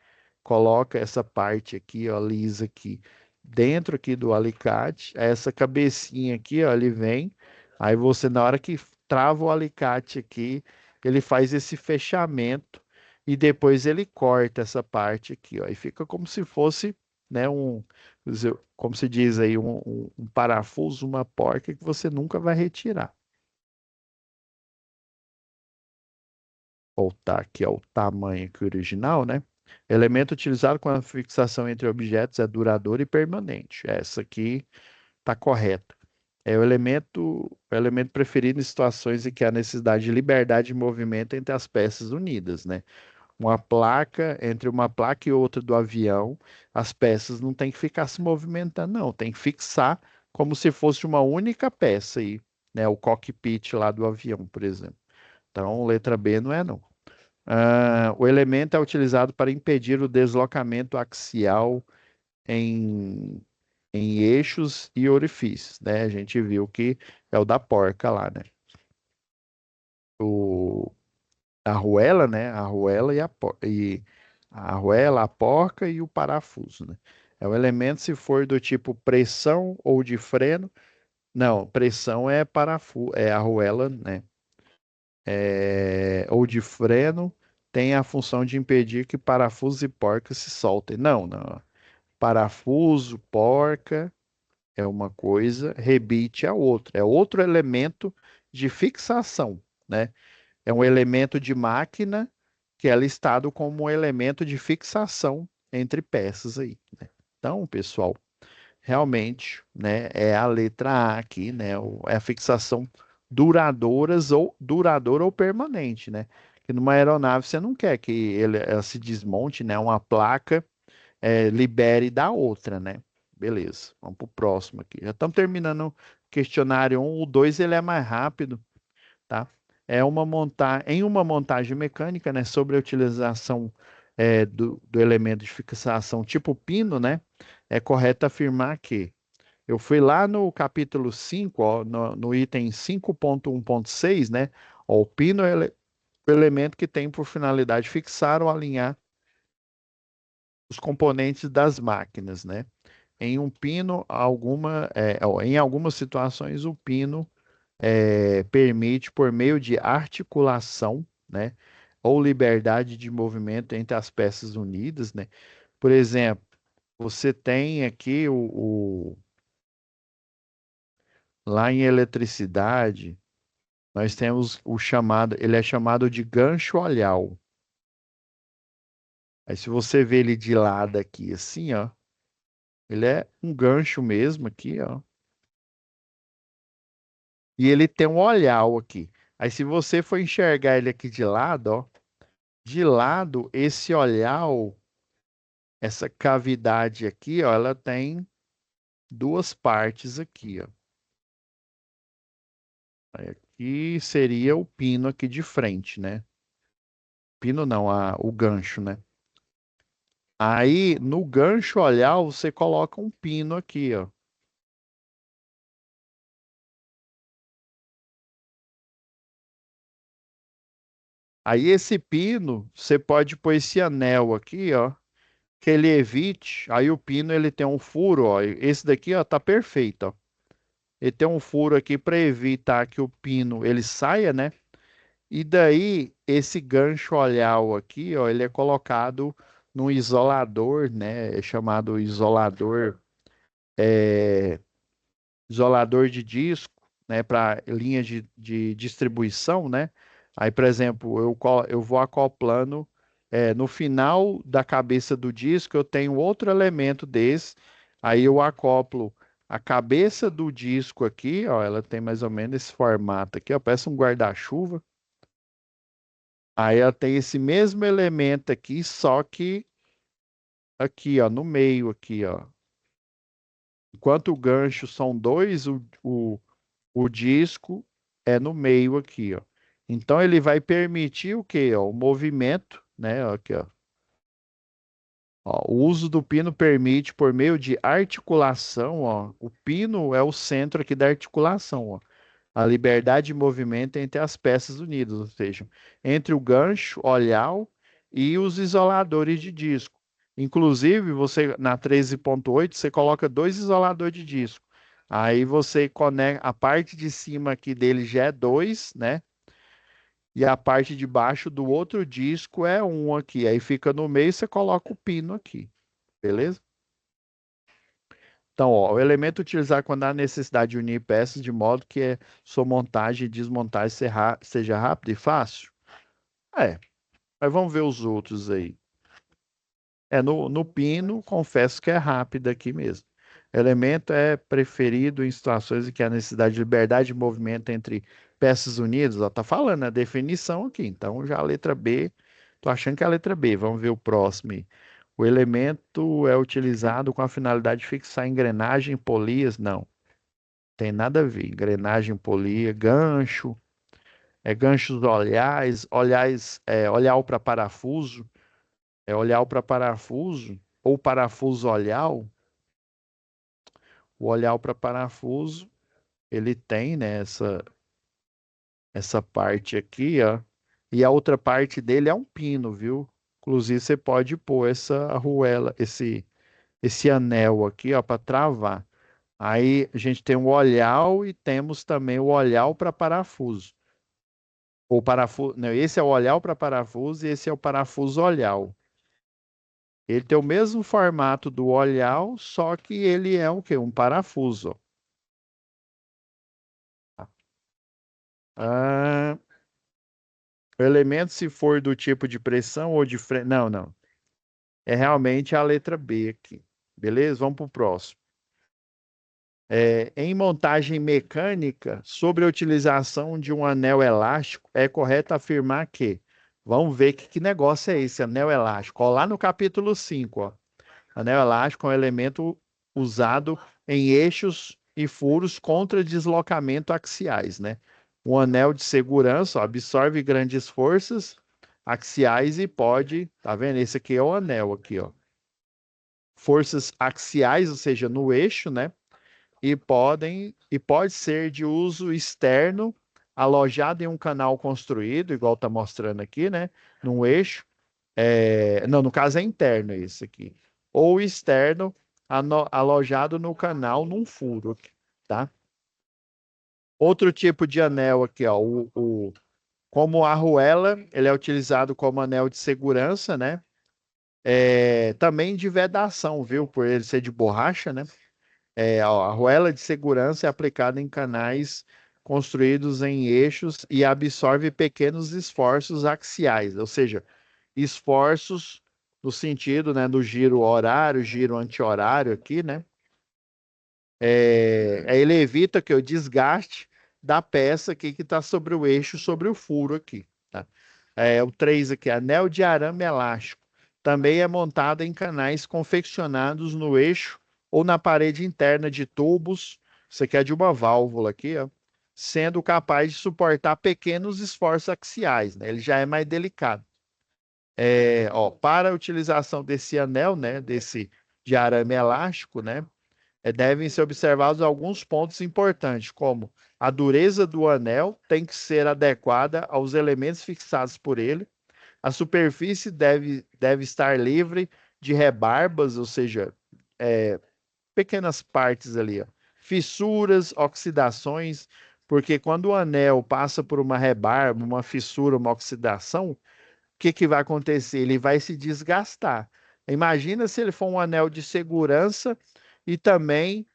Coloca essa parte aqui, ó, lisa aqui, dentro aqui do alicate. Essa cabecinha aqui, ó, ele vem. Aí você, na hora que trava o alicate aqui, ele faz esse fechamento e depois ele corta essa parte aqui, ó. E fica como se fosse, né, como se diz aí, um parafuso, uma porca que você nunca vai retirar. Voltar aqui ao tamanho aqui original, né? Elemento utilizado quando a fixação entre objetos é duradoura e permanente. Essa aqui está correta. É o elemento preferido em situações em que há necessidade de liberdade de movimento entre as peças unidas, né? Entre uma placa e outra do avião, as peças não tem que ficar se movimentando, não. Tem que fixar como se fosse uma única peça aí, né? O cockpit lá do avião, por exemplo. Então, letra B não é não. O elemento é utilizado para impedir o deslocamento axial em, em eixos e orifícios, né? A gente viu que é o da porca lá, né? O, a arruela, né? A arruela e a arruela, a porca e o parafuso, né? É o elemento se for do tipo pressão ou de freno. Não, pressão é parafuso, é a arruela, né? Ou de freno, tem a função de impedir que parafusos e porcas se soltem. Não, não. Parafuso, porca é uma coisa, rebite é outra. É outro elemento de fixação, né? É um elemento de máquina que é listado como um elemento de fixação entre peças aí, né? Então, pessoal, realmente, né, é a letra A aqui, né, é a fixação duradoura ou permanente, né? Que numa aeronave você não quer que ela se desmonte, né, uma placa libere da outra, né? Beleza, vamos para o próximo aqui. Já estamos terminando o questionário um. O 2 ele é mais rápido, tá? Em uma montagem mecânica, né, sobre a utilização do elemento de fixação tipo pino, né? É correto afirmar que eu fui lá no capítulo 5, ó, no item 5.1.6, né? Ó, o pino é o elemento que tem por finalidade fixar ou alinhar os componentes das máquinas, né? Em um pino, em algumas situações, o pino permite, por meio de articulação, né? Ou liberdade de movimento entre as peças unidas, né? Por exemplo, você tem aqui lá em eletricidade. Nós temos o chamado, ele é chamado de gancho olhal. Aí se você vê ele de lado aqui, assim, ó, ele é um gancho mesmo aqui, ó. E ele tem um olhal aqui. Aí se você for enxergar ele aqui de lado, ó, de lado, esse olhal, essa cavidade aqui, ó, ela tem duas partes aqui, ó. Aí aqui seria o pino aqui de frente, né? Pino não, o gancho, né? Aí no gancho olhal você coloca um pino aqui, ó. Aí esse pino, você pode pôr esse anel aqui, ó, que ele evite. Aí o pino ele tem um furo, ó. Esse daqui, ó, tá perfeito, ó. Ele tem um furo aqui para evitar que o pino ele saia, né? E daí esse gancho olhal aqui, ó, ele é colocado no isolador, né? É chamado isolador de disco, né? Para linha de distribuição, né? Aí, por exemplo, eu vou acoplando, no final da cabeça do disco, eu tenho outro elemento desse, aí eu acoplo a cabeça do disco aqui, ó, ela tem mais ou menos esse formato aqui, ó, parece um guarda-chuva. Aí ela tem esse mesmo elemento aqui, só que aqui, ó, no meio aqui, ó. Enquanto o gancho são dois, o disco é no meio aqui, ó. Então ele vai permitir o quê? Ó, o movimento, né? Ó, aqui, ó. Ó, o uso do pino permite, por meio de articulação, ó, o pino é o centro aqui da articulação, ó, a liberdade de movimento entre as peças unidas, ou seja, entre o gancho, olhar e os isoladores de disco. Inclusive, você na 13.8 você coloca dois isoladores de disco. Aí você conecta a parte de cima aqui dele já é dois, né? E a parte de baixo do outro disco é um aqui. Aí fica no meio, você coloca o pino aqui, beleza? Então, ó, o elemento utilizar quando há necessidade de unir peças de modo que sua montagem e desmontagem seja rápida e fácil. É, mas vamos ver os outros aí. No pino, confesso que é rápido aqui mesmo. Elemento é preferido em situações em que há necessidade de liberdade de movimento entre peças unidas. Ó, tá falando a definição aqui. Então, já a letra B, tô achando que é a letra B. Vamos ver o próximo aí. O elemento é utilizado com a finalidade de fixar engrenagem, polias? Não, tem nada a ver. Engrenagem, polia, gancho, ganchos olhares, olhar para parafuso, olhar para parafuso, ou parafuso olhar. O olhar para parafuso, ele tem, né, essa parte aqui, ó, e a outra parte dele é um pino, viu? Inclusive, você pode pôr essa arruela, esse anel aqui, ó, para travar. Aí a gente tem o olhar e temos também o olhar para parafuso. O parafuso, não, esse é o olhar para parafuso e esse é o parafuso olhar. Ele tem o mesmo formato do olhar, só que ele é o quê? Um parafuso. Ah, o elemento, se for do tipo de pressão ou de freio. Não, não. É realmente a letra B aqui. Beleza? Vamos para o próximo. Em montagem mecânica, sobre a utilização de um anel elástico, é correto afirmar que. Vamos ver que negócio é esse, anel elástico. Ó, lá no capítulo 5, ó. Anel elástico é um elemento usado em eixos e furos contra deslocamento axiais, né? Um anel de segurança, ó, absorve grandes forças axiais e pode, tá vendo? Esse aqui é o anel aqui, ó. Forças axiais, ou seja, no eixo, né? E pode ser de uso externo, alojado em um canal construído, igual está mostrando aqui, né? Num eixo. Não, no caso é interno esse aqui. Ou externo, alojado no canal, num furo, tá? Outro tipo de anel aqui, ó, como a arruela, ele é utilizado como anel de segurança, né? Também de vedação, viu? Por ele ser de borracha, né? Ó, a arruela de segurança é aplicada em canais construídos em eixos e absorve pequenos esforços axiais, ou seja, esforços no sentido, né, do giro horário, giro anti-horário aqui, né? Ele evita que o desgaste da peça aqui que está sobre o eixo, sobre o furo aqui, tá? O 3 aqui, anel de arame elástico. Também é montado em canais confeccionados no eixo ou na parede interna de tubos. Isso aqui é de uma válvula aqui, ó, sendo capaz de suportar pequenos esforços axiais, né? Ele já é mais delicado. Ó, para a utilização desse anel, né, desse de arame elástico, né, devem ser observados alguns pontos importantes, como a dureza do anel tem que ser adequada aos elementos fixados por ele, a superfície deve estar livre de rebarbas, ou seja, é, pequenas partes ali, ó, fissuras, oxidações, porque quando o anel passa por uma rebarba, uma fissura, uma oxidação, que vai acontecer? Ele vai se desgastar. Imagina se ele for um anel de segurança e também,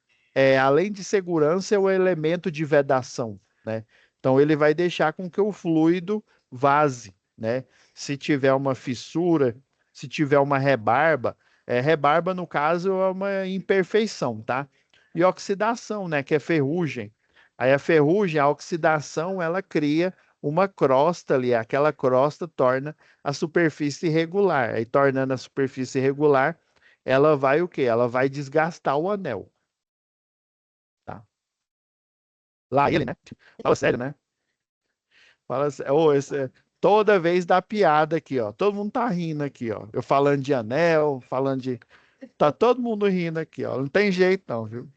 além de segurança, é o elemento de vedação. né? Então ele vai deixar com que o fluido vaze, né? Se tiver uma fissura, se tiver uma rebarba, rebarba no caso é uma imperfeição, tá? E oxidação, né? Que é ferrugem. Aí a ferrugem, a oxidação, ela cria uma crosta ali, aquela crosta torna a superfície irregular. Aí tornando a superfície irregular, ela vai o quê? Ela vai desgastar o anel, tá? Lá ele, né? Fala sério, né? Fala, toda vez dá piada aqui, ó. Todo mundo tá rindo aqui, ó. Eu falando de anel, falando de. Tá todo mundo rindo aqui, ó. Não tem jeito, não, viu?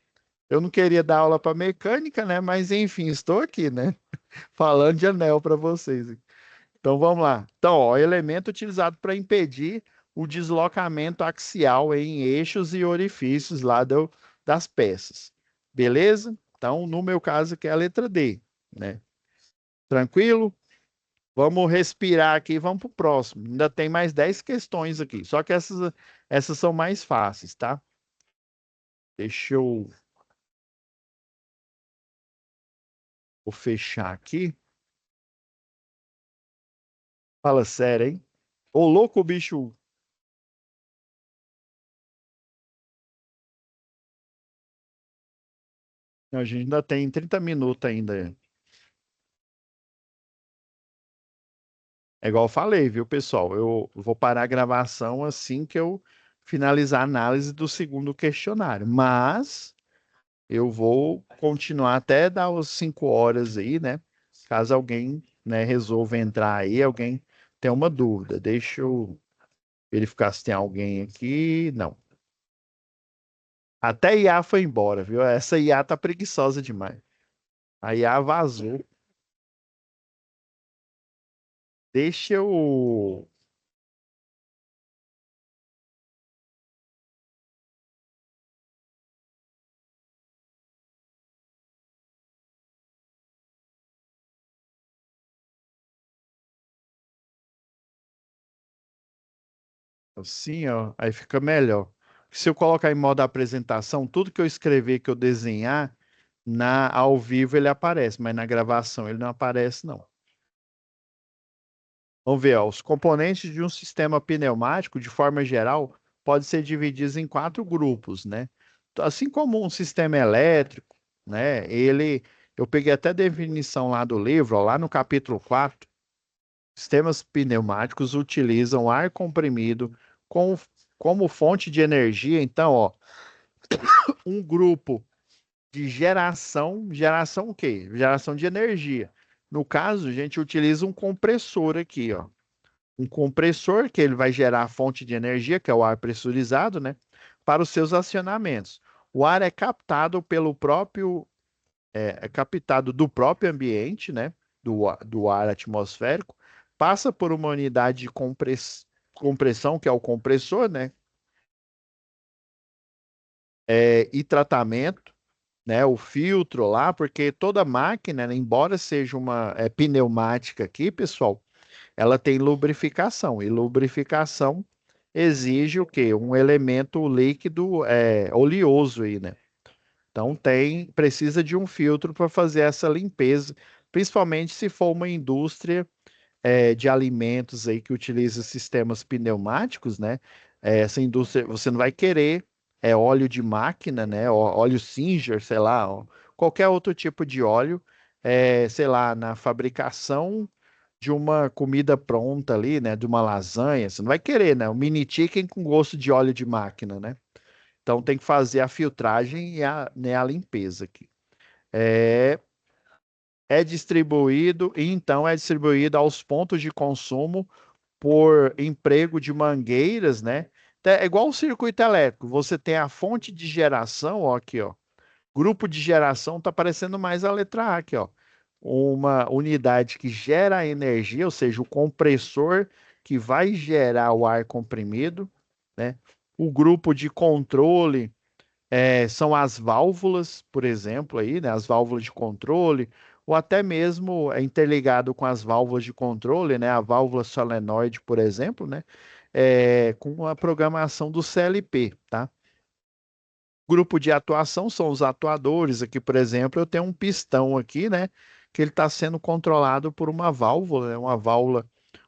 Eu não queria dar aula para mecânica, né? Mas enfim, estou aqui, né? Falando de anel para vocês. Então vamos lá. Então, ó, elemento utilizado para impedir o deslocamento axial em eixos e orifícios lá das peças. Beleza? Então, no meu caso, que é a letra D, né? Tranquilo? Vamos respirar aqui e vamos para o próximo. Ainda tem mais 10 questões aqui, só que essas são mais fáceis, tá? Deixa eu vou fechar aqui. Fala sério, hein? Ô, louco, bicho. A gente ainda tem 30 minutos ainda. É igual eu falei, viu, pessoal? Eu vou parar a gravação assim que eu finalizar a análise do segundo questionário. Mas eu vou continuar até dar os 5 horas aí, né? Caso alguém, né, resolva entrar aí, alguém tem uma dúvida. Deixa eu verificar se tem alguém aqui. Não. Até a IA foi embora, viu? Essa IA tá preguiçosa demais. A IA vazou. Deixa eu. Assim, ó. Aí fica melhor. Se eu colocar em modo apresentação, tudo que eu escrever, que eu desenhar, ao vivo ele aparece, mas na gravação ele não aparece, não. Vamos ver, ó, os componentes de um sistema pneumático, de forma geral, podem ser divididos em 4 grupos, né? Assim como um sistema elétrico, né? Eu peguei até a definição lá do livro, ó, lá no capítulo 4. Sistemas pneumáticos utilizam ar comprimido com- como fonte de energia. Então, ó, um grupo de geração o quê? Geração de energia. No caso, a gente utiliza um compressor aqui, ó. Um compressor que ele vai gerar a fonte de energia, que é o ar pressurizado, né, para os seus acionamentos. O ar é captado pelo próprio, é captado do próprio ambiente, né, do ar atmosférico, passa por uma unidade de compressão, que é o compressor, né, e tratamento, né, o filtro lá, porque toda máquina, né, embora seja uma pneumática aqui, pessoal, ela tem lubrificação, e lubrificação exige o quê? Um elemento líquido oleoso aí, né? Então precisa de um filtro para fazer essa limpeza, principalmente se for uma indústria de alimentos aí que utiliza sistemas pneumáticos, né? Essa indústria, você não vai querer óleo de máquina, né? Óleo Singer, sei lá, ó, qualquer outro tipo de óleo, sei lá, na fabricação de uma comida pronta ali, né? De uma lasanha, você não vai querer, né? Um mini chicken com gosto de óleo de máquina, né? Então tem que fazer a filtragem e né, a limpeza aqui. É, é distribuído, e então é distribuído aos pontos de consumo por emprego de mangueiras, né? É igual o circuito elétrico. Você tem a fonte de geração, ó, aqui, ó. Grupo de geração tá aparecendo mais a letra A aqui, ó. Uma unidade que gera energia, ou seja, o compressor que vai gerar o ar comprimido, né? O grupo de controle são as válvulas, por exemplo, aí, né? As válvulas de controle, ou até mesmo é interligado com as válvulas de controle, né? A válvula solenoide, por exemplo, né? Com a programação do CLP, tá? Grupo de atuação são os atuadores. Aqui, por exemplo, eu tenho um pistão aqui, né? que ele está sendo controlado por uma válvula, né? Uma válvula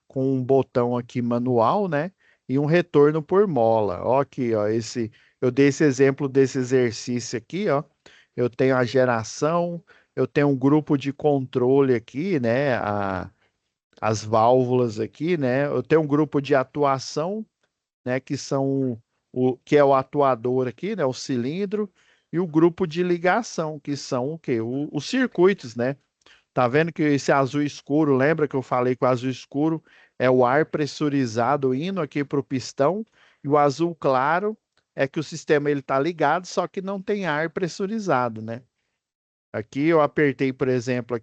com um botão aqui manual, né? E um retorno por mola. Ó, aqui, ó, eu dei esse exemplo desse exercício aqui, ó. Eu tenho a geração, eu tenho um grupo de controle aqui, né? As válvulas aqui, né? Eu tenho um grupo de atuação, né? Que são que é o atuador aqui, né? O cilindro e o grupo de ligação, que são o quê? Os circuitos, né? Tá vendo que esse azul escuro, lembra que eu falei que o azul escuro é o ar pressurizado indo aqui para o pistão, e o azul claro é que o sistema ele tá ligado, só que não tem ar pressurizado, né? Aqui eu apertei, por exemplo,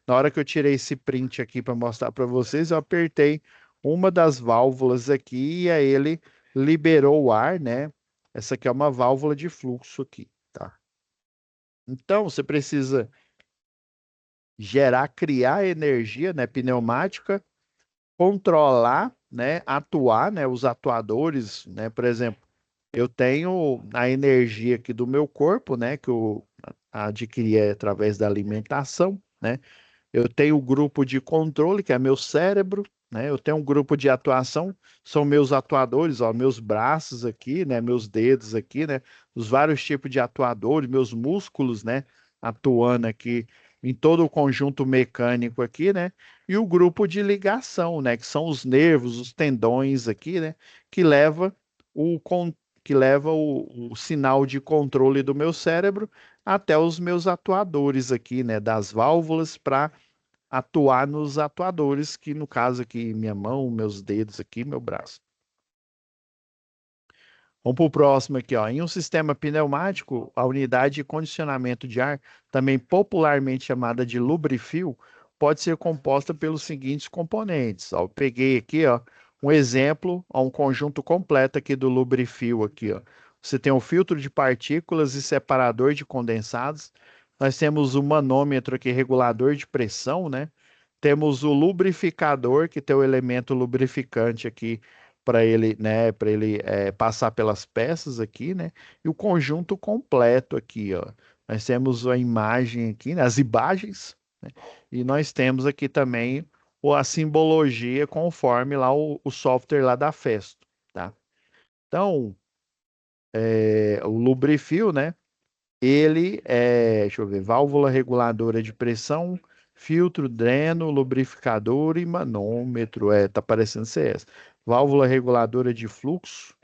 na hora que eu tirei esse print aqui para mostrar para vocês, eu apertei uma das válvulas aqui e aí ele liberou o ar, né? Essa aqui é uma válvula de fluxo aqui, tá? Então você precisa criar energia, né, pneumática, controlar, né, atuar, né, os atuadores, né, por exemplo, eu tenho a energia aqui do meu corpo, né, que eu adquiri através da alimentação, né, eu tenho o grupo de controle, que é meu cérebro, né? Eu tenho um grupo de atuação, são meus atuadores, ó, meus braços aqui, né? Meus dedos aqui, né? Os vários tipos de atuadores, meus músculos, né? Atuando aqui em todo o conjunto mecânico aqui, né? E o grupo de ligação, né? Que são os nervos, os tendões aqui, né? Que leva o, con- que leva o sinal de controle do meu cérebro até os meus atuadores aqui, né? Das válvulas para atuar nos atuadores, que no caso aqui, minha mão, meus dedos aqui, meu braço. Vamos para o próximo aqui, ó. Em um sistema pneumático, a unidade de condicionamento de ar, também popularmente chamada de lubrifio, pode ser composta pelos seguintes componentes. Ó, eu peguei aqui, ó, um exemplo, ó, um conjunto completo aqui do lubrifio aqui, ó. Você tem um filtro de partículas e separador de condensados. Nós temos o manômetro aqui, regulador de pressão, né? Temos o lubrificador, que tem o elemento lubrificante aqui para ele, né, para ele passar pelas peças aqui, né? E o conjunto completo aqui, ó. Nós temos a imagem aqui, né, as imagens, né? E nós temos aqui também a simbologia conforme lá o software lá da Festo, tá? Então, o Lubrifil, né? Ele é, deixa eu ver, válvula reguladora de pressão, filtro, dreno, lubrificador e manômetro. Tá parecendo ser essa. Válvula reguladora de fluxo,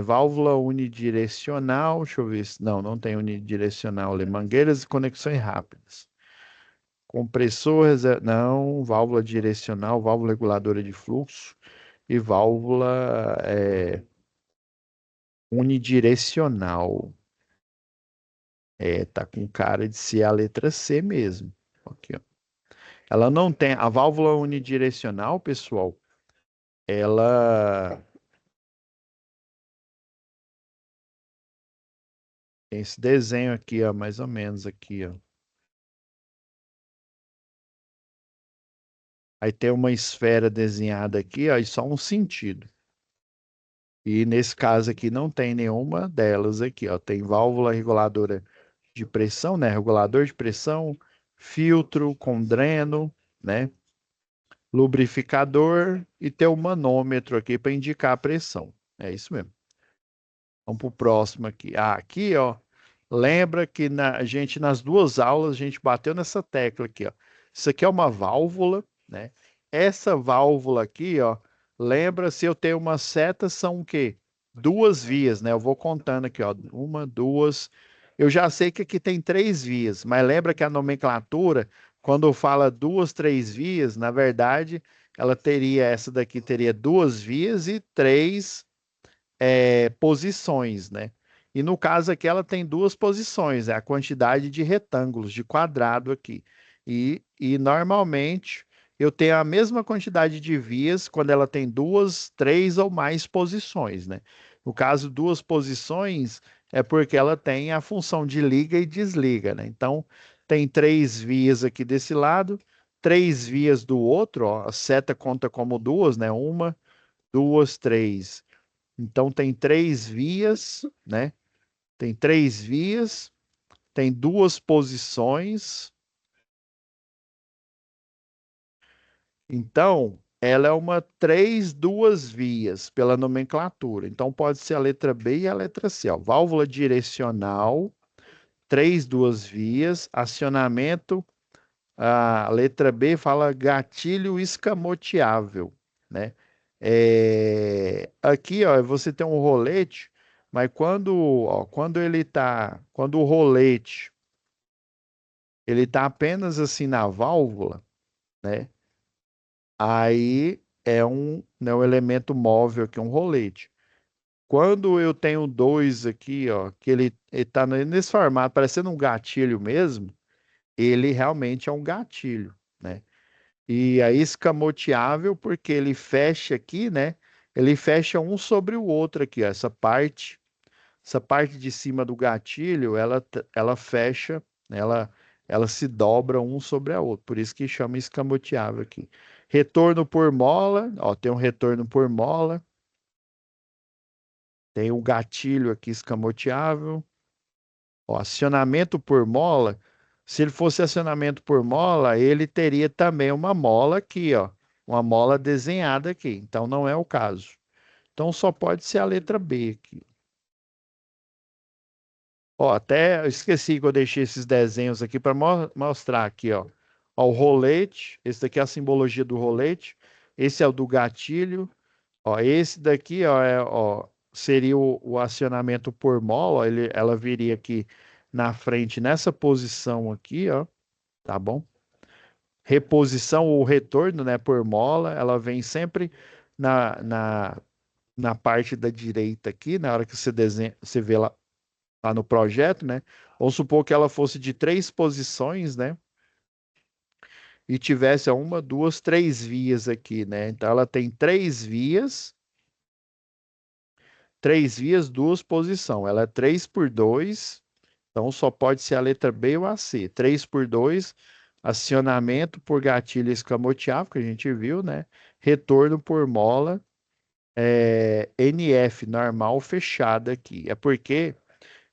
válvula unidirecional. Deixa eu ver se. Não, não tem unidirecional. Mangueiras e conexões rápidas. Compressor, não, válvula direcional, válvula reguladora de fluxo e válvula unidirecional. Tá com cara de ser a letra C mesmo. Aqui, ó. Ela não tem a válvula unidirecional, pessoal. Ela tem esse desenho aqui, ó, mais ou menos aqui, ó. Aí tem uma esfera desenhada aqui, ó, e só um sentido. E nesse caso aqui não tem nenhuma delas aqui, ó. Tem válvula reguladora de pressão, né? Regulador de pressão, filtro com dreno, né? Lubrificador e tem o manômetro aqui para indicar a pressão. É isso mesmo. Vamos para o próximo aqui. Aqui, ó. Lembra que a gente, nas duas aulas, a gente bateu nessa tecla aqui, ó. Isso aqui é uma válvula, né? Essa válvula aqui, ó. Lembra se eu tenho uma seta, são o quê? Duas vias, né? Eu vou contando aqui, ó. Uma, duas. Eu já sei que aqui tem três vias, mas lembra que a nomenclatura, quando fala duas, três vias, na verdade, essa daqui teria duas vias e três posições, né? E no caso aqui ela tem duas posições, é a quantidade de retângulos, de quadrado aqui. E normalmente eu tenho a mesma quantidade de vias quando ela tem duas, três ou mais posições, né? No caso, duas posições é porque ela tem a função de liga e desliga, né? Então, tem três vias aqui desse lado, três vias do outro, ó, a seta conta como duas, né? Uma, duas, três. Então tem três vias, né? Tem três vias, tem duas posições, Então, ela é uma três duas vias pela nomenclatura. Então, pode ser a letra B e a letra C. Ó. Válvula direcional, três duas vias, acionamento. A letra B fala gatilho escamoteável, né? Aqui, ó, você tem um rolete, mas quando o rolete ele tá apenas assim na válvula, né? Aí né, um elemento móvel aqui, um rolete. Quando eu tenho dois aqui, ó, que ele tá nesse formato, parecendo um gatilho mesmo, ele realmente é um gatilho, né? E aí escamoteável porque ele fecha aqui, né? Ele fecha um sobre o outro aqui, ó, essa parte de cima do gatilho, ela fecha, né, ela se dobra um sobre a outra. Por isso que chama escamoteável aqui. Retorno por mola, ó, tem um retorno por mola, tem o gatilho aqui escamoteável, ó, acionamento por mola. Se ele fosse acionamento por mola, ele teria também uma mola aqui, ó, uma mola desenhada aqui. Então não é o caso. Então só pode ser a letra B aqui. Ó, até eu esqueci que eu deixei esses desenhos aqui para mostrar aqui, ó. Ó, o rolete, esse daqui é a simbologia do rolete. Esse é o do gatilho. Ó, esse daqui, ó, seria o acionamento por mola. Ó, ela viria aqui na frente nessa posição aqui, ó, tá bom? Reposição ou retorno, né, por mola, ela vem sempre na, na, na parte da direita aqui, na hora que você desenha, você vê lá no projeto, né? Vamos supor que ela fosse de três posições, né? E tivesse uma, duas, três vias aqui, né? Então ela tem três vias, duas posições. Ela é 3 por 2, então só pode ser a letra B ou a C. 3 por 2, acionamento por gatilho escamoteável, que a gente viu, né? Retorno por mola, NF, normal fechada aqui. É porque,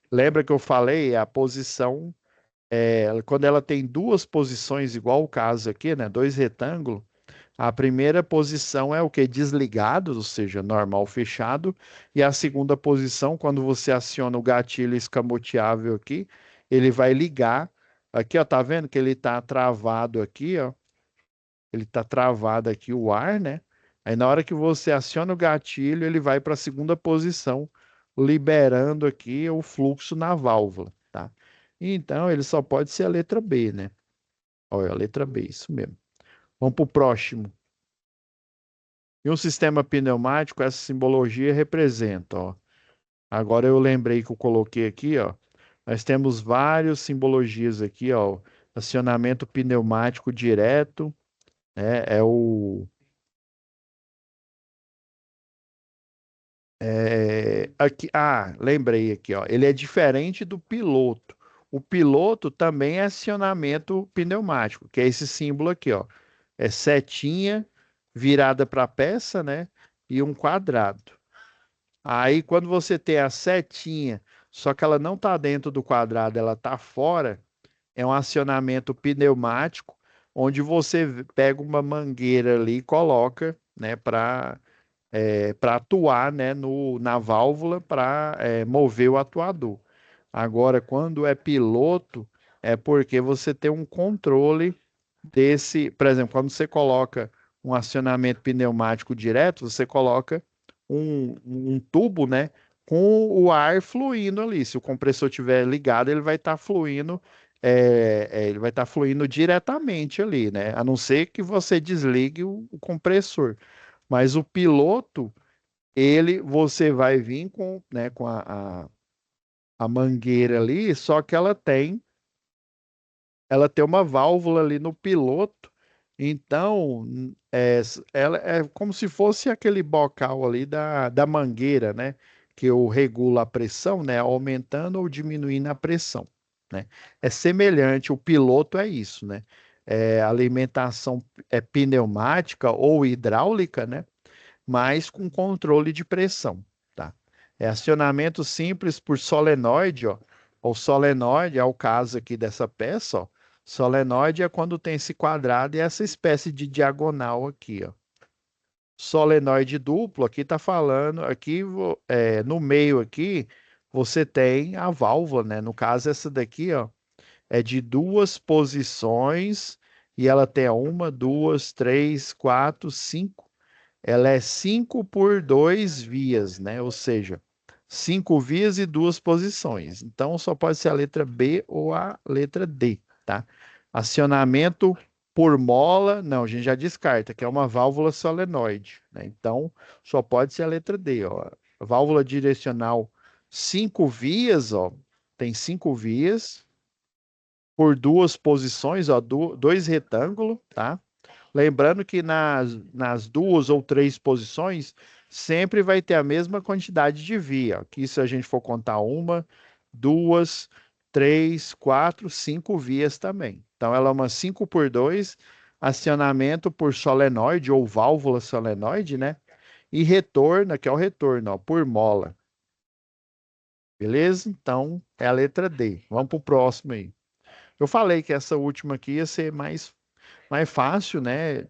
lembra que eu falei, a posição quando ela tem duas posições, igual o caso aqui, né? Dois retângulos, a primeira posição é o que? Desligado, ou seja, normal fechado, e a segunda posição, quando você aciona o gatilho escamoteável aqui, ele vai ligar. Aqui, ó, tá vendo que ele tá travado aqui, ó. Ele tá travado aqui o ar, né? Aí na hora que você aciona o gatilho, ele vai para a segunda posição, liberando aqui o fluxo na válvula, tá? Então, ele só pode ser a letra B, né? Olha, a letra B, isso mesmo. Vamos para o próximo. E um sistema pneumático, essa simbologia representa, ó. Agora eu lembrei que eu coloquei aqui, ó. Nós temos várias simbologias aqui, ó. Acionamento pneumático direto, né? Aqui, lembrei aqui, ó. Ele é diferente do piloto. O piloto também é acionamento pneumático, que é esse símbolo aqui, ó. É setinha virada para a peça, né? E um quadrado. Aí, quando você tem a setinha, só que ela não está dentro do quadrado, ela está fora, é um acionamento pneumático, onde você pega uma mangueira ali e coloca, né, para atuar, né, na válvula para mover o atuador. Agora, quando é piloto, é porque você tem um controle desse, por exemplo, quando você coloca um acionamento pneumático direto, você coloca um tubo, né, com o ar fluindo ali. Se o compressor estiver ligado, ele vai estar fluindo, ele vai estar fluindo diretamente ali, né? A não ser que você desligue o compressor. Mas o piloto, você vai vir com, né, com a mangueira ali, só que ela tem uma válvula ali no piloto, então ela é como se fosse aquele bocal ali da mangueira, né? Que eu regulo a pressão, né? Aumentando ou diminuindo a pressão, né? É semelhante, o piloto é isso, né? Alimentação pneumática ou hidráulica, né? Mas com controle de pressão, tá? É acionamento simples por solenoide, ó. O solenoide é o caso aqui dessa peça, ó. Solenoide é quando tem esse quadrado e essa espécie de diagonal aqui, ó. Solenoide duplo, aqui está falando, aqui no meio aqui, você tem a válvula, né? No caso, essa daqui, ó, é de duas posições e ela tem uma, duas, três, quatro, cinco. Ela é 5 por 2 vias, né? Ou seja, 5 vias e duas posições. Então, só pode ser a letra B ou a letra D, tá? Acionamento por mola, não, a gente já descarta, que é uma válvula solenoide, né? Então, só pode ser a letra D, ó. Válvula direcional 5 vias, ó. Tem 5 vias por duas posições, ó, dois retângulos, tá? Lembrando que nas duas ou três posições, sempre vai ter a mesma quantidade de via. Aqui, se a gente for contar uma, duas, três, quatro, cinco vias também. Então, ela é uma 5 por 2, acionamento por solenoide ou válvula solenoide, né? E retorno, que é o retorno, ó, por mola. Beleza? Então, é a letra D. Vamos para o próximo aí. Eu falei que essa última aqui ia ser mais fácil, né?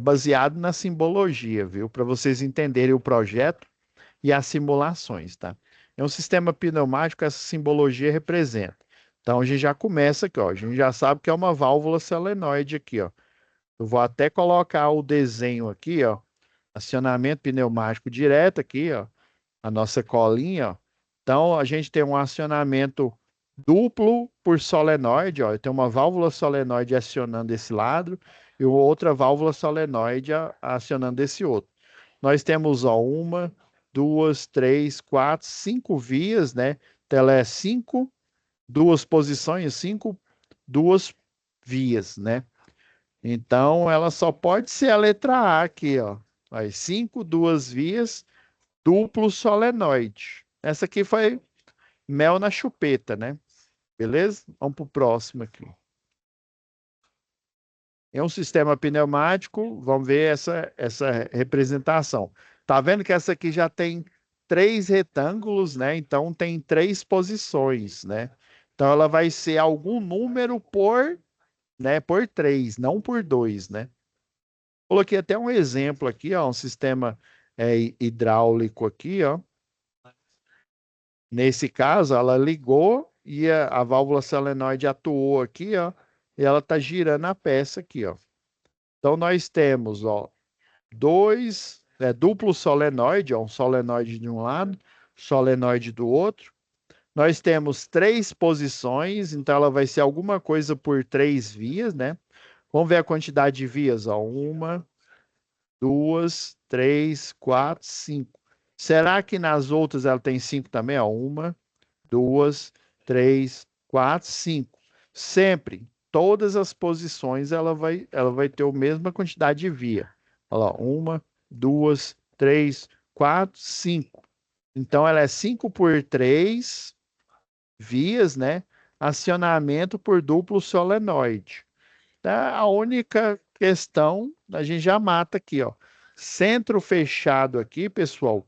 Baseado na simbologia, viu? Para vocês entenderem o projeto e as simulações, tá? É um sistema pneumático, essa simbologia representa. Então a gente já começa aqui, ó. A gente já sabe que é uma válvula solenoide aqui, ó. Eu vou até colocar o desenho aqui, ó. Acionamento pneumático direto aqui, ó. A nossa colinha, ó. Então a gente tem um acionamento duplo por solenoide, ó. Tem uma válvula solenoide acionando esse lado e outra válvula solenoide acionando esse outro. Nós temos, ó, uma, duas, três, quatro, cinco vias, né? Então, ela é cinco, duas posições, cinco, duas vias, né? Então, ela só pode ser a letra A aqui, ó. Aí, cinco, duas vias, duplo solenoide. Essa aqui foi mel na chupeta, né? Beleza? Vamos para o próximo aqui. É um sistema pneumático, vamos ver essa representação. Tá vendo que essa aqui já tem três retângulos, né? Então tem três posições, né? Então ela vai ser algum número por, né, por três, não por dois, né? Coloquei até um exemplo aqui, ó, um sistema hidráulico aqui, ó. Nesse caso, ela ligou e a válvula solenoide atuou aqui, ó, e ela tá girando a peça aqui, ó. Então nós temos, ó, duplo solenoide, ó, um solenoide de um lado, solenoide do outro. Nós temos três posições, então ela vai ser alguma coisa por três vias, né? Vamos ver a quantidade de vias, ó. Uma, duas, três, quatro, cinco. Será que nas outras ela tem cinco também? Ó? Uma, duas, três, quatro, cinco. Sempre, todas as posições ela vai ter a mesma quantidade de via. Olha lá, uma, duas, três, quatro, cinco. Então ela é 5 por 3 vias, né? Acionamento por duplo solenoide. Tá? A única questão, a gente já mata aqui, ó. Centro fechado aqui, pessoal,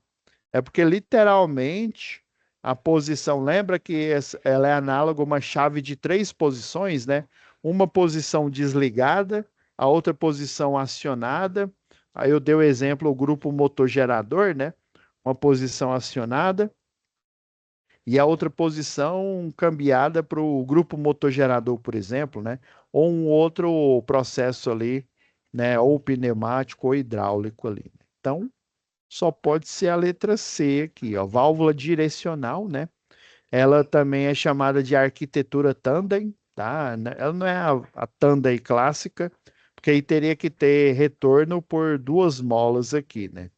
é porque literalmente a posição, lembra que ela é análoga a uma chave de três posições, né? Uma posição desligada, a outra posição acionada. Aí eu dei o exemplo, o grupo motor gerador, né? Uma posição acionada e a outra posição cambiada para o grupo motor gerador, por exemplo, né? Ou um outro processo ali, né? Ou pneumático ou hidráulico ali. Então, só pode ser a letra C aqui, ó, válvula direcional, né? Ela também é chamada de arquitetura tandem, tá? Ela não é a tandem clássica, porque aí teria que ter retorno por duas molas aqui, né?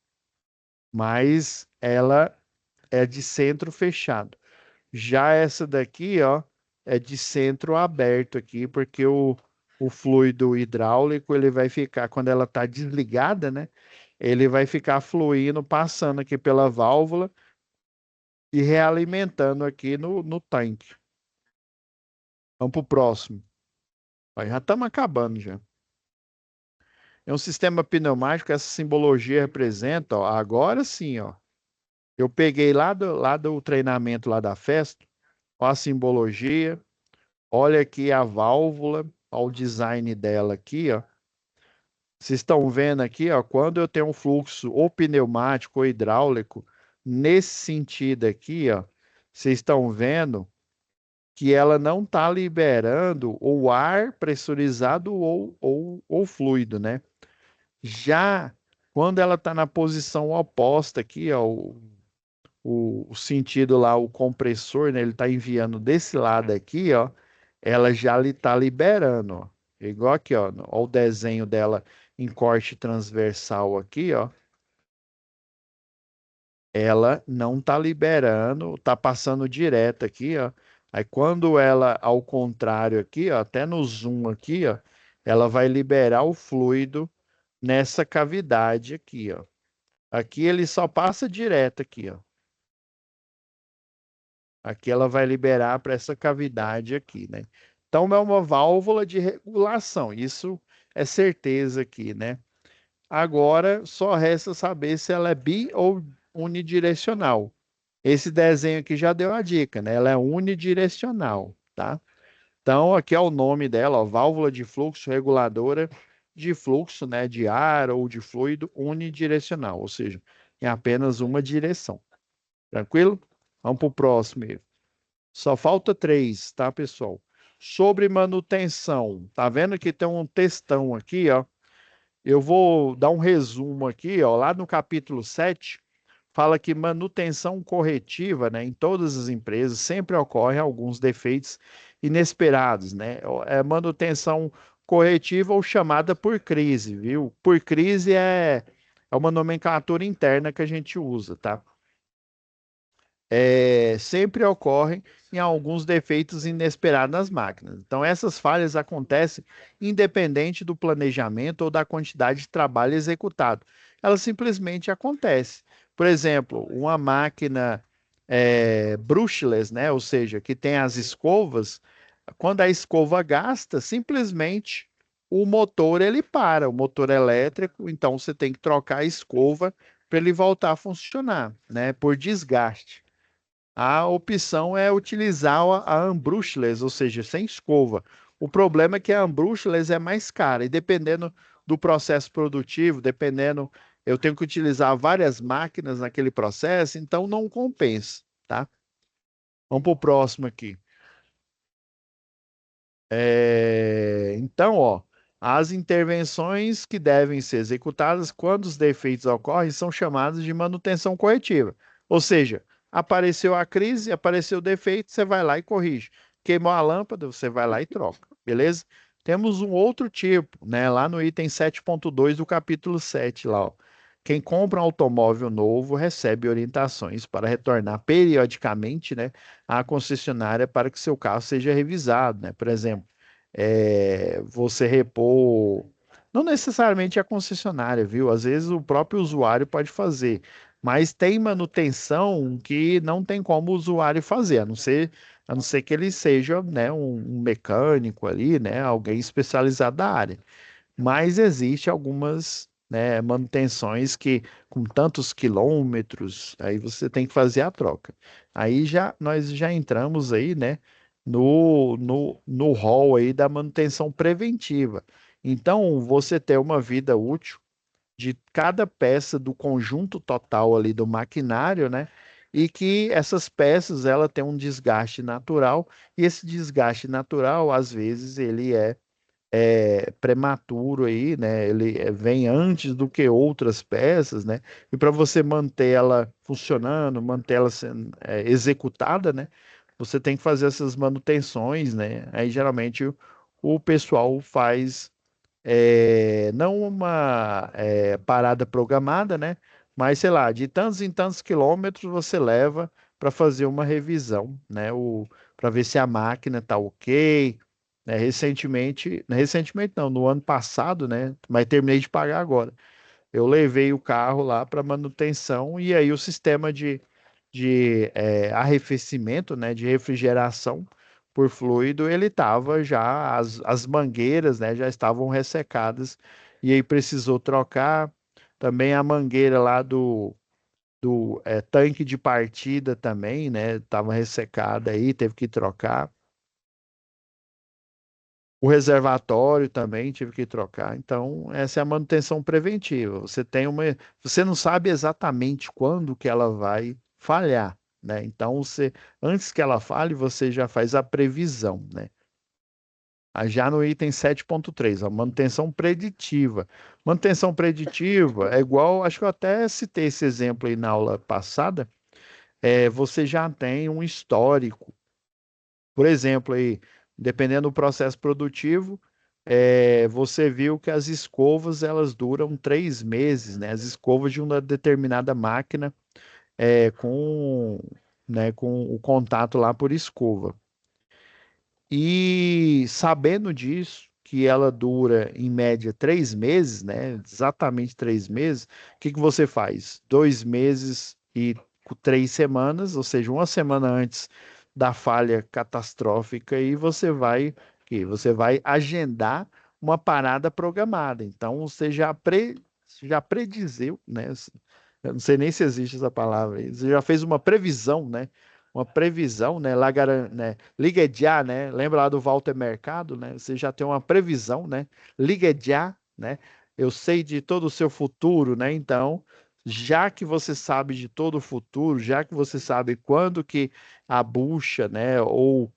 Mas ela é de centro fechado. Já essa daqui, ó, é de centro aberto aqui, porque o fluido hidráulico, ele vai ficar, quando ela está desligada, né? Ele vai ficar fluindo, passando aqui pela válvula e realimentando aqui no tanque. Vamos para o próximo. Ó, já estamos acabando já. É um sistema pneumático, essa simbologia representa, ó, agora sim, ó. Eu peguei lá do treinamento lá da festa, ó, a simbologia, Olha aqui a válvula, olha o design dela aqui, ó. Vocês estão vendo aqui, ó, quando eu tenho um fluxo ou pneumático ou hidráulico, nesse sentido aqui, ó, vocês estão vendo que ela não está liberando o ar pressurizado ou fluido, né? Já quando ela está na posição oposta aqui, ó, o sentido lá, o compressor, né, ele está enviando desse lado aqui, ó, ela já está liberando, ó. Igual aqui, ó o desenho dela em corte transversal aqui, ó. Ela não está liberando, está passando direto aqui, ó. Aí quando ela, ao contrário aqui, ó, até no zoom aqui, ó, ela vai liberar o fluido nessa cavidade aqui, ó. Aqui ele só passa direto aqui, ó. Aqui ela vai liberar para essa cavidade aqui, né? Então é uma válvula de regulação, isso é certeza aqui, né? Agora só resta saber se ela é bi ou unidirecional. Esse desenho aqui já deu a dica, né? Ela é unidirecional, tá? Então aqui é o nome dela, ó, válvula de fluxo reguladora de fluxo, né, de ar ou de fluido unidirecional, ou seja, em apenas uma direção. Tranquilo? Vamos para o próximo. Só falta três, tá, pessoal? Sobre manutenção, tá vendo que tem um textão aqui, ó? Eu vou dar um resumo aqui, ó. Lá no capítulo 7 fala que manutenção corretiva, né, em todas as empresas sempre ocorrem alguns defeitos inesperados, né? É manutenção corretiva ou chamada por crise, viu? Por crise é uma nomenclatura interna que a gente usa, tá? Sempre ocorrem em alguns defeitos inesperados nas máquinas. Então, essas falhas acontecem independente do planejamento ou da quantidade de trabalho executado. Elas simplesmente acontecem. Por exemplo, uma máquina brushless, né? Ou seja, que tem as escovas, quando a escova gasta, simplesmente o motor ele para, o motor elétrico, então você tem que trocar a escova para ele voltar a funcionar, né? Por desgaste. A opção é utilizar a unbrushless, ou seja, sem escova. O problema é que a unbrushless é mais cara e dependendo do processo produtivo, dependendo, eu tenho que utilizar várias máquinas naquele processo, então não compensa, tá? Vamos para o próximo aqui. Então, ó, as intervenções que devem ser executadas quando os defeitos ocorrem são chamadas de manutenção corretiva. Ou seja, apareceu a crise, apareceu o defeito, você vai lá e corrige. Queimou a lâmpada, você vai lá e troca, beleza? Temos um outro tipo, né? Lá no item 7.2 do capítulo 7, lá, ó. Quem compra um automóvel novo recebe orientações para retornar periodicamente, né, à concessionária para que seu carro seja revisado, né? Por exemplo, você repor, não necessariamente a concessionária, viu? Às vezes o próprio usuário pode fazer, mas tem manutenção que não tem como o usuário fazer, a não ser que ele seja, né, um mecânico ali, né, alguém especializado da área. Mas existe algumas, né, manutenções que com tantos quilômetros, aí você tem que fazer a troca. Aí já nós já entramos aí, né, no rol aí da manutenção preventiva. Então, você ter uma vida útil de cada peça do conjunto total ali do maquinário, né? E que essas peças ela tem um desgaste natural e esse desgaste natural às vezes ele é prematuro aí, né? Ele vem antes do que outras peças, né? E para você manter ela funcionando, manter ela sendo executada, né? Você tem que fazer essas manutenções, né? Aí geralmente o pessoal faz não uma parada programada, né? Mas sei lá, de tantos em tantos quilômetros você leva para fazer uma revisão, né? Para ver se a máquina está ok, né? Recentemente não, no ano passado, né? Mas terminei de pagar agora. Eu levei o carro lá para manutenção e aí o sistema de arrefecimento, né? De refrigeração por fluido, ele estava já, as mangueiras, né? Já estavam ressecadas e aí precisou trocar. Também a mangueira lá do tanque de partida também, né? Estava ressecada aí, teve que trocar. O reservatório também tive que trocar. Então, essa é a manutenção preventiva. Você não sabe exatamente quando que ela vai falhar, né? Então, antes que ela falhe, você já faz a previsão, né? Já no item 7.3, a manutenção preditiva. Manutenção preditiva é igual, acho que eu até citei esse exemplo aí na aula passada. Você já tem um histórico. Por exemplo, aí, dependendo do processo produtivo, você viu que as escovas elas duram 3 meses, né? As escovas de uma determinada máquina com, né, com o contato lá por escova. E sabendo disso, que ela dura em média 3 meses, né? Exatamente 3 meses, o que que você faz? 2 meses e 3 semanas, ou seja, uma semana antes da falha catastrófica, e você vai agendar uma parada programada. Então você já predizeu, né? Eu não sei nem se existe essa palavra aí. Você já fez uma previsão, né? Uma previsão, né? Né? Liguejar, né? Lembra lá do Walter Mercado, né? Você já tem uma previsão, né? Liguejar, né? Eu sei de todo o seu futuro, né? Então, já que você sabe de todo o futuro, já que você sabe quando que a bucha, né? Ou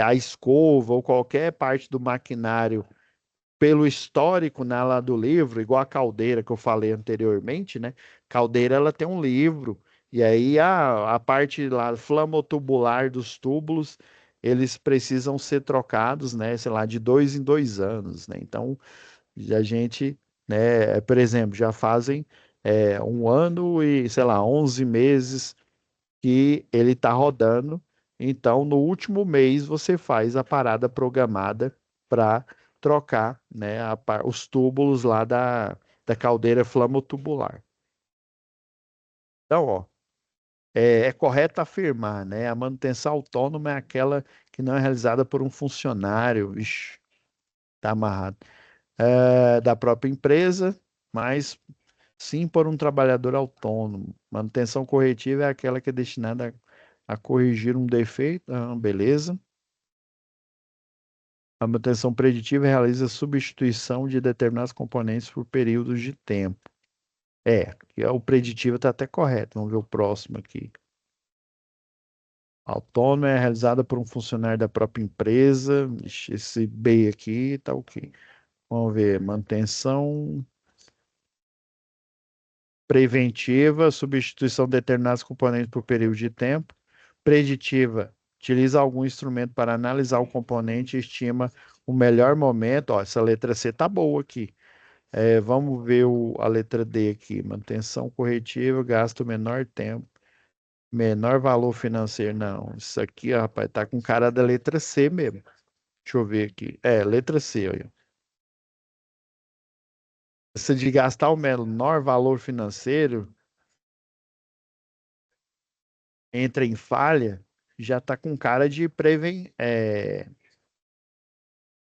a escova, ou qualquer parte do maquinário pelo histórico, né, lá do livro, igual a caldeira que eu falei anteriormente, né? Caldeira ela tem um livro, e aí a parte lá flamotubular dos túbulos, eles precisam ser trocados, né? Sei lá, de 2 em 2 anos, né? Então, a gente, né, por exemplo, já fazem 1 ano e, sei lá, 11 meses que ele está rodando. Então, no último mês, você faz a parada programada para trocar, né, os túbulos lá da caldeira flamotubular. Então, ó, é correto afirmar, né, a manutenção autônoma é aquela que não é realizada por um funcionário, vixe, tá amarrado, da própria empresa, mas sim por um trabalhador autônomo. Manutenção corretiva é aquela que é destinada a corrigir um defeito. Ah, beleza. A manutenção preditiva realiza a substituição de determinados componentes por períodos de tempo. Que o preditivo está até correto. Vamos ver o próximo aqui. Autônoma é realizada por um funcionário da própria empresa. Ixi, esse B aqui está ok. Vamos ver. Manutenção preventiva, substituição de determinados componentes por período de tempo. Preditiva, utiliza algum instrumento para analisar o componente e estima o melhor momento. Ó, essa letra C tá boa aqui. Vamos ver a letra D aqui. Manutenção corretiva, gasto menor tempo, menor valor financeiro. Não, isso aqui, ó, rapaz, tá com cara da letra C mesmo. Deixa eu ver aqui. Letra C, olha. Essa de gastar o menor valor financeiro entra em falha, já tá com cara de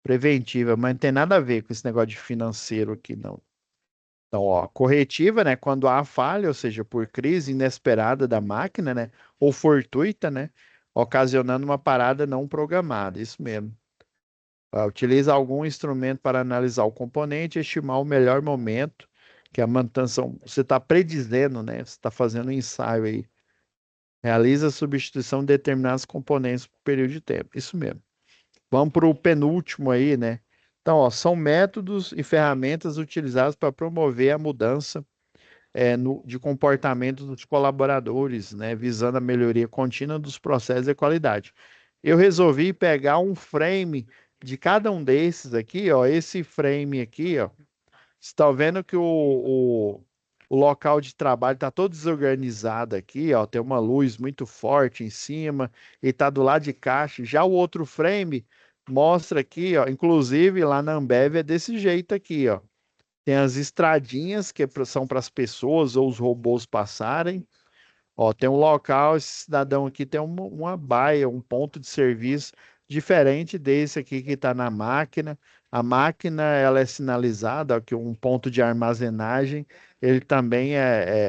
preventiva, mas não tem nada a ver com esse negócio de financeiro aqui, não. Então, ó, corretiva, né? Quando há falha, ou seja, por crise inesperada da máquina, né? Ou fortuita, né? Ocasionando uma parada não programada, isso mesmo. Utiliza algum instrumento para analisar o componente e estimar o melhor momento que a manutenção. Você está predizendo, né? Você está fazendo um ensaio aí. Realiza a substituição de determinados componentes por período de tempo. Isso mesmo. Vamos para o penúltimo aí, né? Então, ó, são métodos e ferramentas utilizados para promover a mudança de comportamento dos colaboradores, né? Visando a melhoria contínua dos processos e qualidade. Eu resolvi pegar um frame de cada um desses aqui, ó. Esse frame aqui, ó. Você está vendo que o local de trabalho está todo desorganizado aqui, ó. Tem uma luz muito forte em cima e está do lado de caixa. Já o outro frame mostra aqui, ó. Inclusive lá na Ambev é desse jeito aqui, ó. Tem as estradinhas que são para as pessoas ou os robôs passarem. Ó, tem um local, esse cidadão aqui tem uma baia, um ponto de serviço diferente desse aqui que está na máquina. A máquina ela é sinalizada, ó, que um ponto de armazenagem, ele também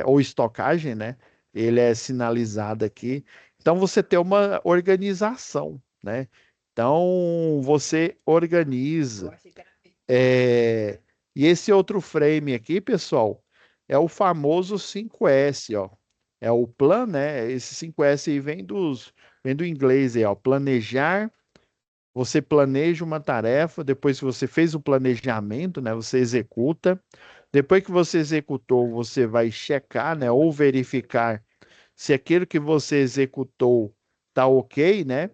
ou estocagem, né? Ele é sinalizado aqui. Então você tem uma organização, né? Então, você organiza. É, E esse outro frame aqui, pessoal, é o famoso 5S, ó. É o plan, né? Esse 5S aí vem do inglês aí, ó. Planejar, você planeja uma tarefa, depois que você fez o planejamento, né? Você executa. Depois que você executou, você vai checar, né? Ou verificar se aquilo que você executou tá ok, né?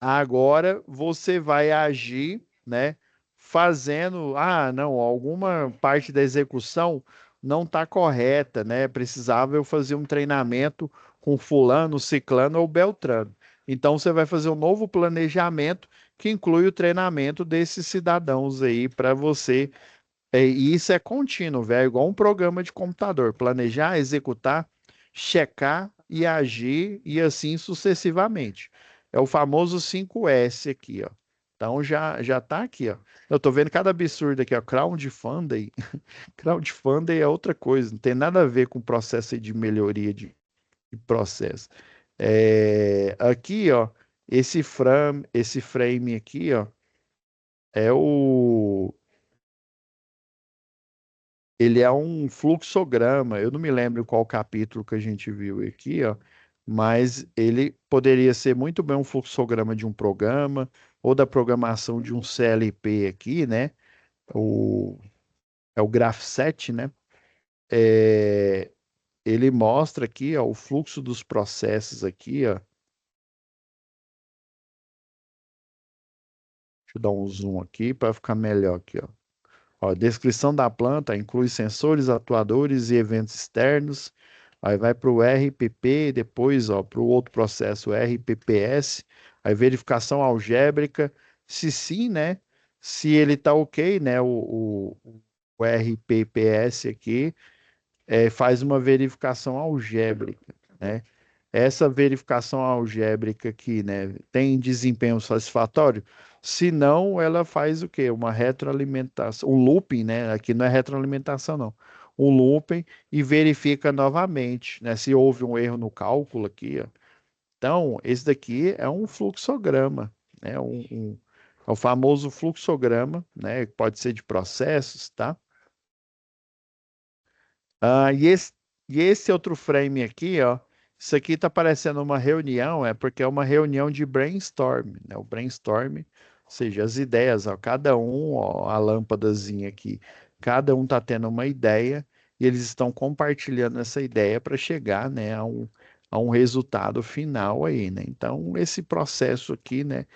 Agora você vai agir, né? Fazendo, não, alguma parte da execução não está correta, né? Precisava eu fazer um treinamento com fulano, ciclano ou beltrano. Então você vai fazer um novo planejamento que inclui o treinamento desses cidadãos aí para você e isso é contínuo, velho, igual um programa de computador. Planejar, executar, checar e agir, e assim sucessivamente. É o famoso 5S aqui, ó. Então já tá aqui, ó. Eu tô vendo cada absurdo aqui, ó. Crowdfunding. Crowdfunding é outra coisa, não tem nada a ver com o processo aí de melhoria de processo. Aqui, ó, esse frame aqui, ó, é o ele é um fluxograma. Eu não me lembro qual capítulo que a gente viu aqui, ó, mas ele poderia ser muito bem um fluxograma de um programa ou da programação de um CLP aqui, né? O, é o Graph7, né? É, ele mostra aqui, ó, o fluxo dos processos aqui, ó. Deixa eu dar um zoom aqui para ficar melhor aqui, ó. Ó, descrição da planta inclui sensores, atuadores e eventos externos. Aí vai para o RPP, depois para o outro processo, o RPPS. Aí verificação algébrica. Se sim, né? Se ele está ok, né? O RPPS aqui faz uma verificação algébrica, né? Essa verificação algébrica aqui, né, tem desempenho satisfatório? Se não, ela faz o quê? Uma retroalimentação, um looping, né? Aqui não é retroalimentação, não. Um looping e verifica novamente, né? Se houve um erro no cálculo aqui, ó. Então, esse daqui é um fluxograma, né? É o famoso fluxograma, né? Que pode ser de processos, tá? Ah, e esse outro frame aqui, ó, isso aqui está parecendo uma reunião, é porque é uma reunião de brainstorm, né? O brainstorm, ou seja, as ideias, ó, cada um, ó, a lâmpadazinha aqui, cada um está tendo uma ideia e eles estão compartilhando essa ideia para chegar, né, a um resultado final aí, né? Então, esse processo aqui, né,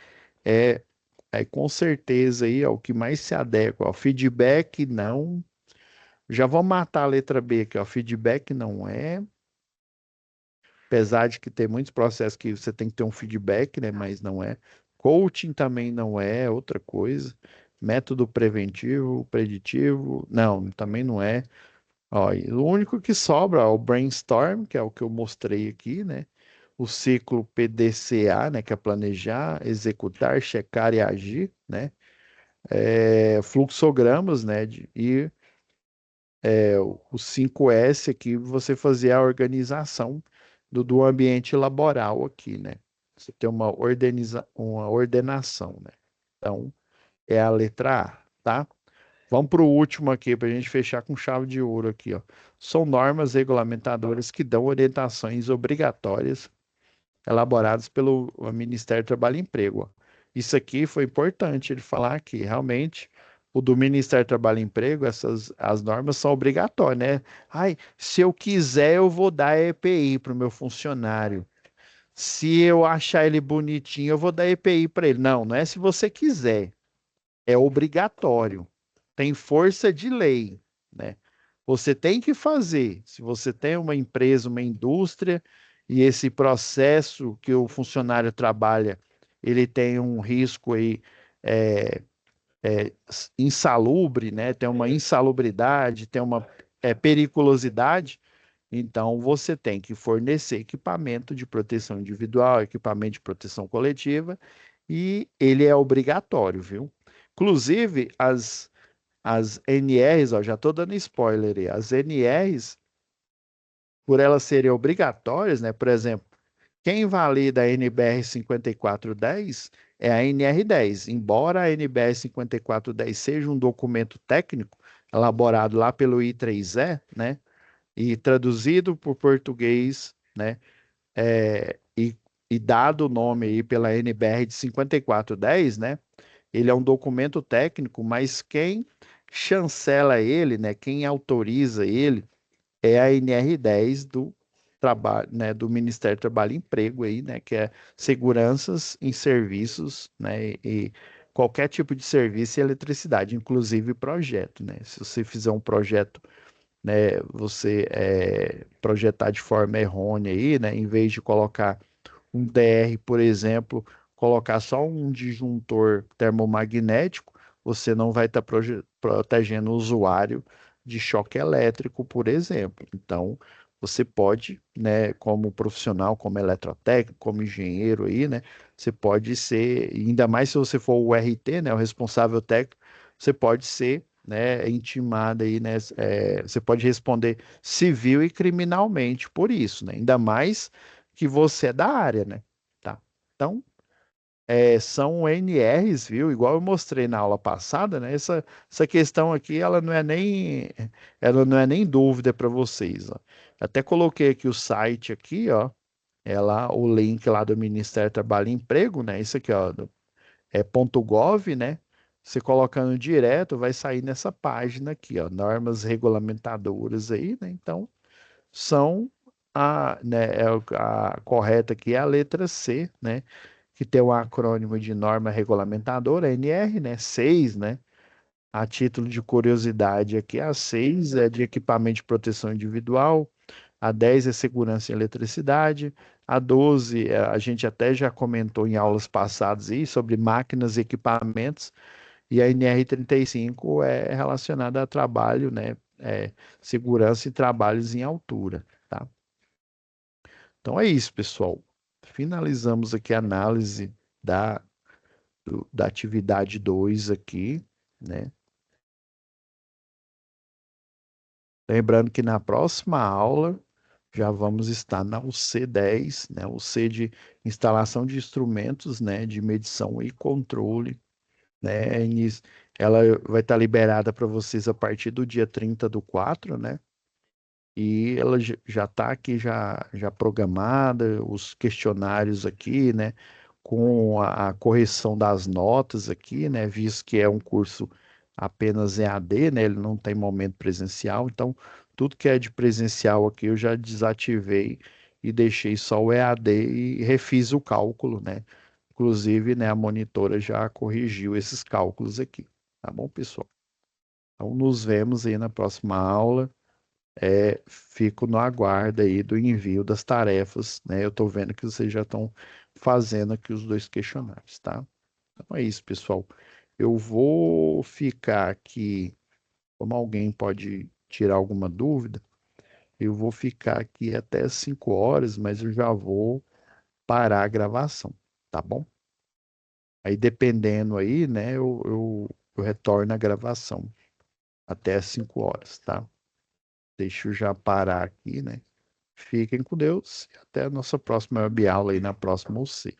é, é com certeza aí, ó, o que mais se adequa, ó, feedback não. Já vou matar a letra B aqui, ó. Feedback não é. Apesar de que tem muitos processos que você tem que ter um feedback, né? Mas não é. Coaching também não é outra coisa. Método preventivo, preditivo, não, também não é. Ó, e o único que sobra é o brainstorm, que é o que eu mostrei aqui, né? O ciclo PDCA, né? Que é planejar, executar, checar e agir, né? Fluxogramas, né? E o 5S aqui, você fazer a organização do ambiente laboral aqui, né? Você tem uma ordenação, né? Então, é a letra A, tá? Vamos para o último aqui, para a gente fechar com chave de ouro aqui, ó. São normas regulamentadoras que dão orientações obrigatórias elaborados pelo Ministério do Trabalho e Emprego. Ó. Isso aqui foi importante ele falar que realmente o do Ministério do Trabalho e Emprego, as normas são obrigatórias, né? Ai, se eu quiser, eu vou dar EPI para o meu funcionário. Se eu achar ele bonitinho, eu vou dar EPI para ele. Não, não é se você quiser, é obrigatório. Tem força de lei, né? Você tem que fazer. Se você tem uma empresa, uma indústria, e esse processo que o funcionário trabalha, ele tem um risco aí é, insalubre, né? Tem uma insalubridade, tem uma periculosidade. Então, você tem que fornecer equipamento de proteção individual, equipamento de proteção coletiva, e ele é obrigatório, viu? Inclusive, as NRs, ó, já estou dando spoiler aí, as NRs, por elas serem obrigatórias, né? Por exemplo, Quem valida a NBR 5410 é a NR10. Embora a NBR 5410 seja um documento técnico elaborado lá pelo I3E, né, e traduzido por português, né, e, dado o nome aí pela NBR de 5410, né, ele é um documento técnico, mas quem chancela ele, né, quem autoriza ele é a NR10 do trabalho, né, do Ministério do Trabalho e Emprego aí, né, que é seguranças em serviços, né, e qualquer tipo de serviço e eletricidade, inclusive projeto, né? Se você fizer um projeto, né, você projetar de forma errônea aí, né, em vez de colocar um DR, por exemplo, colocar só um disjuntor termomagnético, você não vai estar protegendo o usuário de choque elétrico, por exemplo. Então, você pode, né, como profissional, como eletrotécnico, como engenheiro aí, né, você pode ser, ainda mais se você for o RT, né, o responsável técnico, você pode ser, né, intimado aí, né, você pode responder civil e criminalmente por isso, né, ainda mais que você é da área, né? Tá. Então, são NRs, viu? Igual eu mostrei na aula passada, né? Essa questão aqui, ela não é nem dúvida para vocês, ó. Até coloquei aqui o site aqui, ó. É lá o link lá do Ministério do Trabalho e Emprego, né? Isso aqui, ó, .gov, né? Você colocando direto, vai sair nessa página aqui, ó, normas regulamentadoras aí, né? Então, são a correta aqui é a letra C, né? Que tem o acrônimo de norma regulamentadora, NR, né? 6, né? A título de curiosidade aqui, a 6 é de equipamento de proteção individual, a 10 é segurança em eletricidade, a 12 a gente até já comentou em aulas passadas aí sobre máquinas e equipamentos, e a NR 35 é relacionada a trabalho, né? Segurança e trabalhos em altura, tá? Então é isso, pessoal. Finalizamos aqui a análise da, da atividade 2 aqui, né? Lembrando que na próxima aula já vamos estar na UC10, né? O C de instalação de instrumentos, né? De medição e controle, né? Ela vai estar liberada para vocês a partir do dia 30/4, né? E ela já está aqui já programada, os questionários aqui, né, com a correção das notas aqui, né, visto que é um curso apenas EAD, né, ele não tem momento presencial, então tudo que é de presencial aqui eu já desativei e deixei só o EAD e refiz o cálculo, né, inclusive, né, a monitora já corrigiu esses cálculos aqui, tá bom, pessoal? Então nos vemos aí na próxima aula. Fico no aguardo aí do envio das tarefas, né? Eu estou vendo que vocês já estão fazendo aqui os dois questionários, tá? Então é isso, pessoal. Eu vou ficar aqui, como alguém pode tirar alguma dúvida, eu vou ficar aqui até 5 horas, mas eu já vou parar a gravação, tá bom? Aí dependendo aí, né, eu retorno a gravação até as 5 horas, tá? Deixa eu já parar aqui, né? Fiquem com Deus e até a nossa próxima aula aí na próxima UC.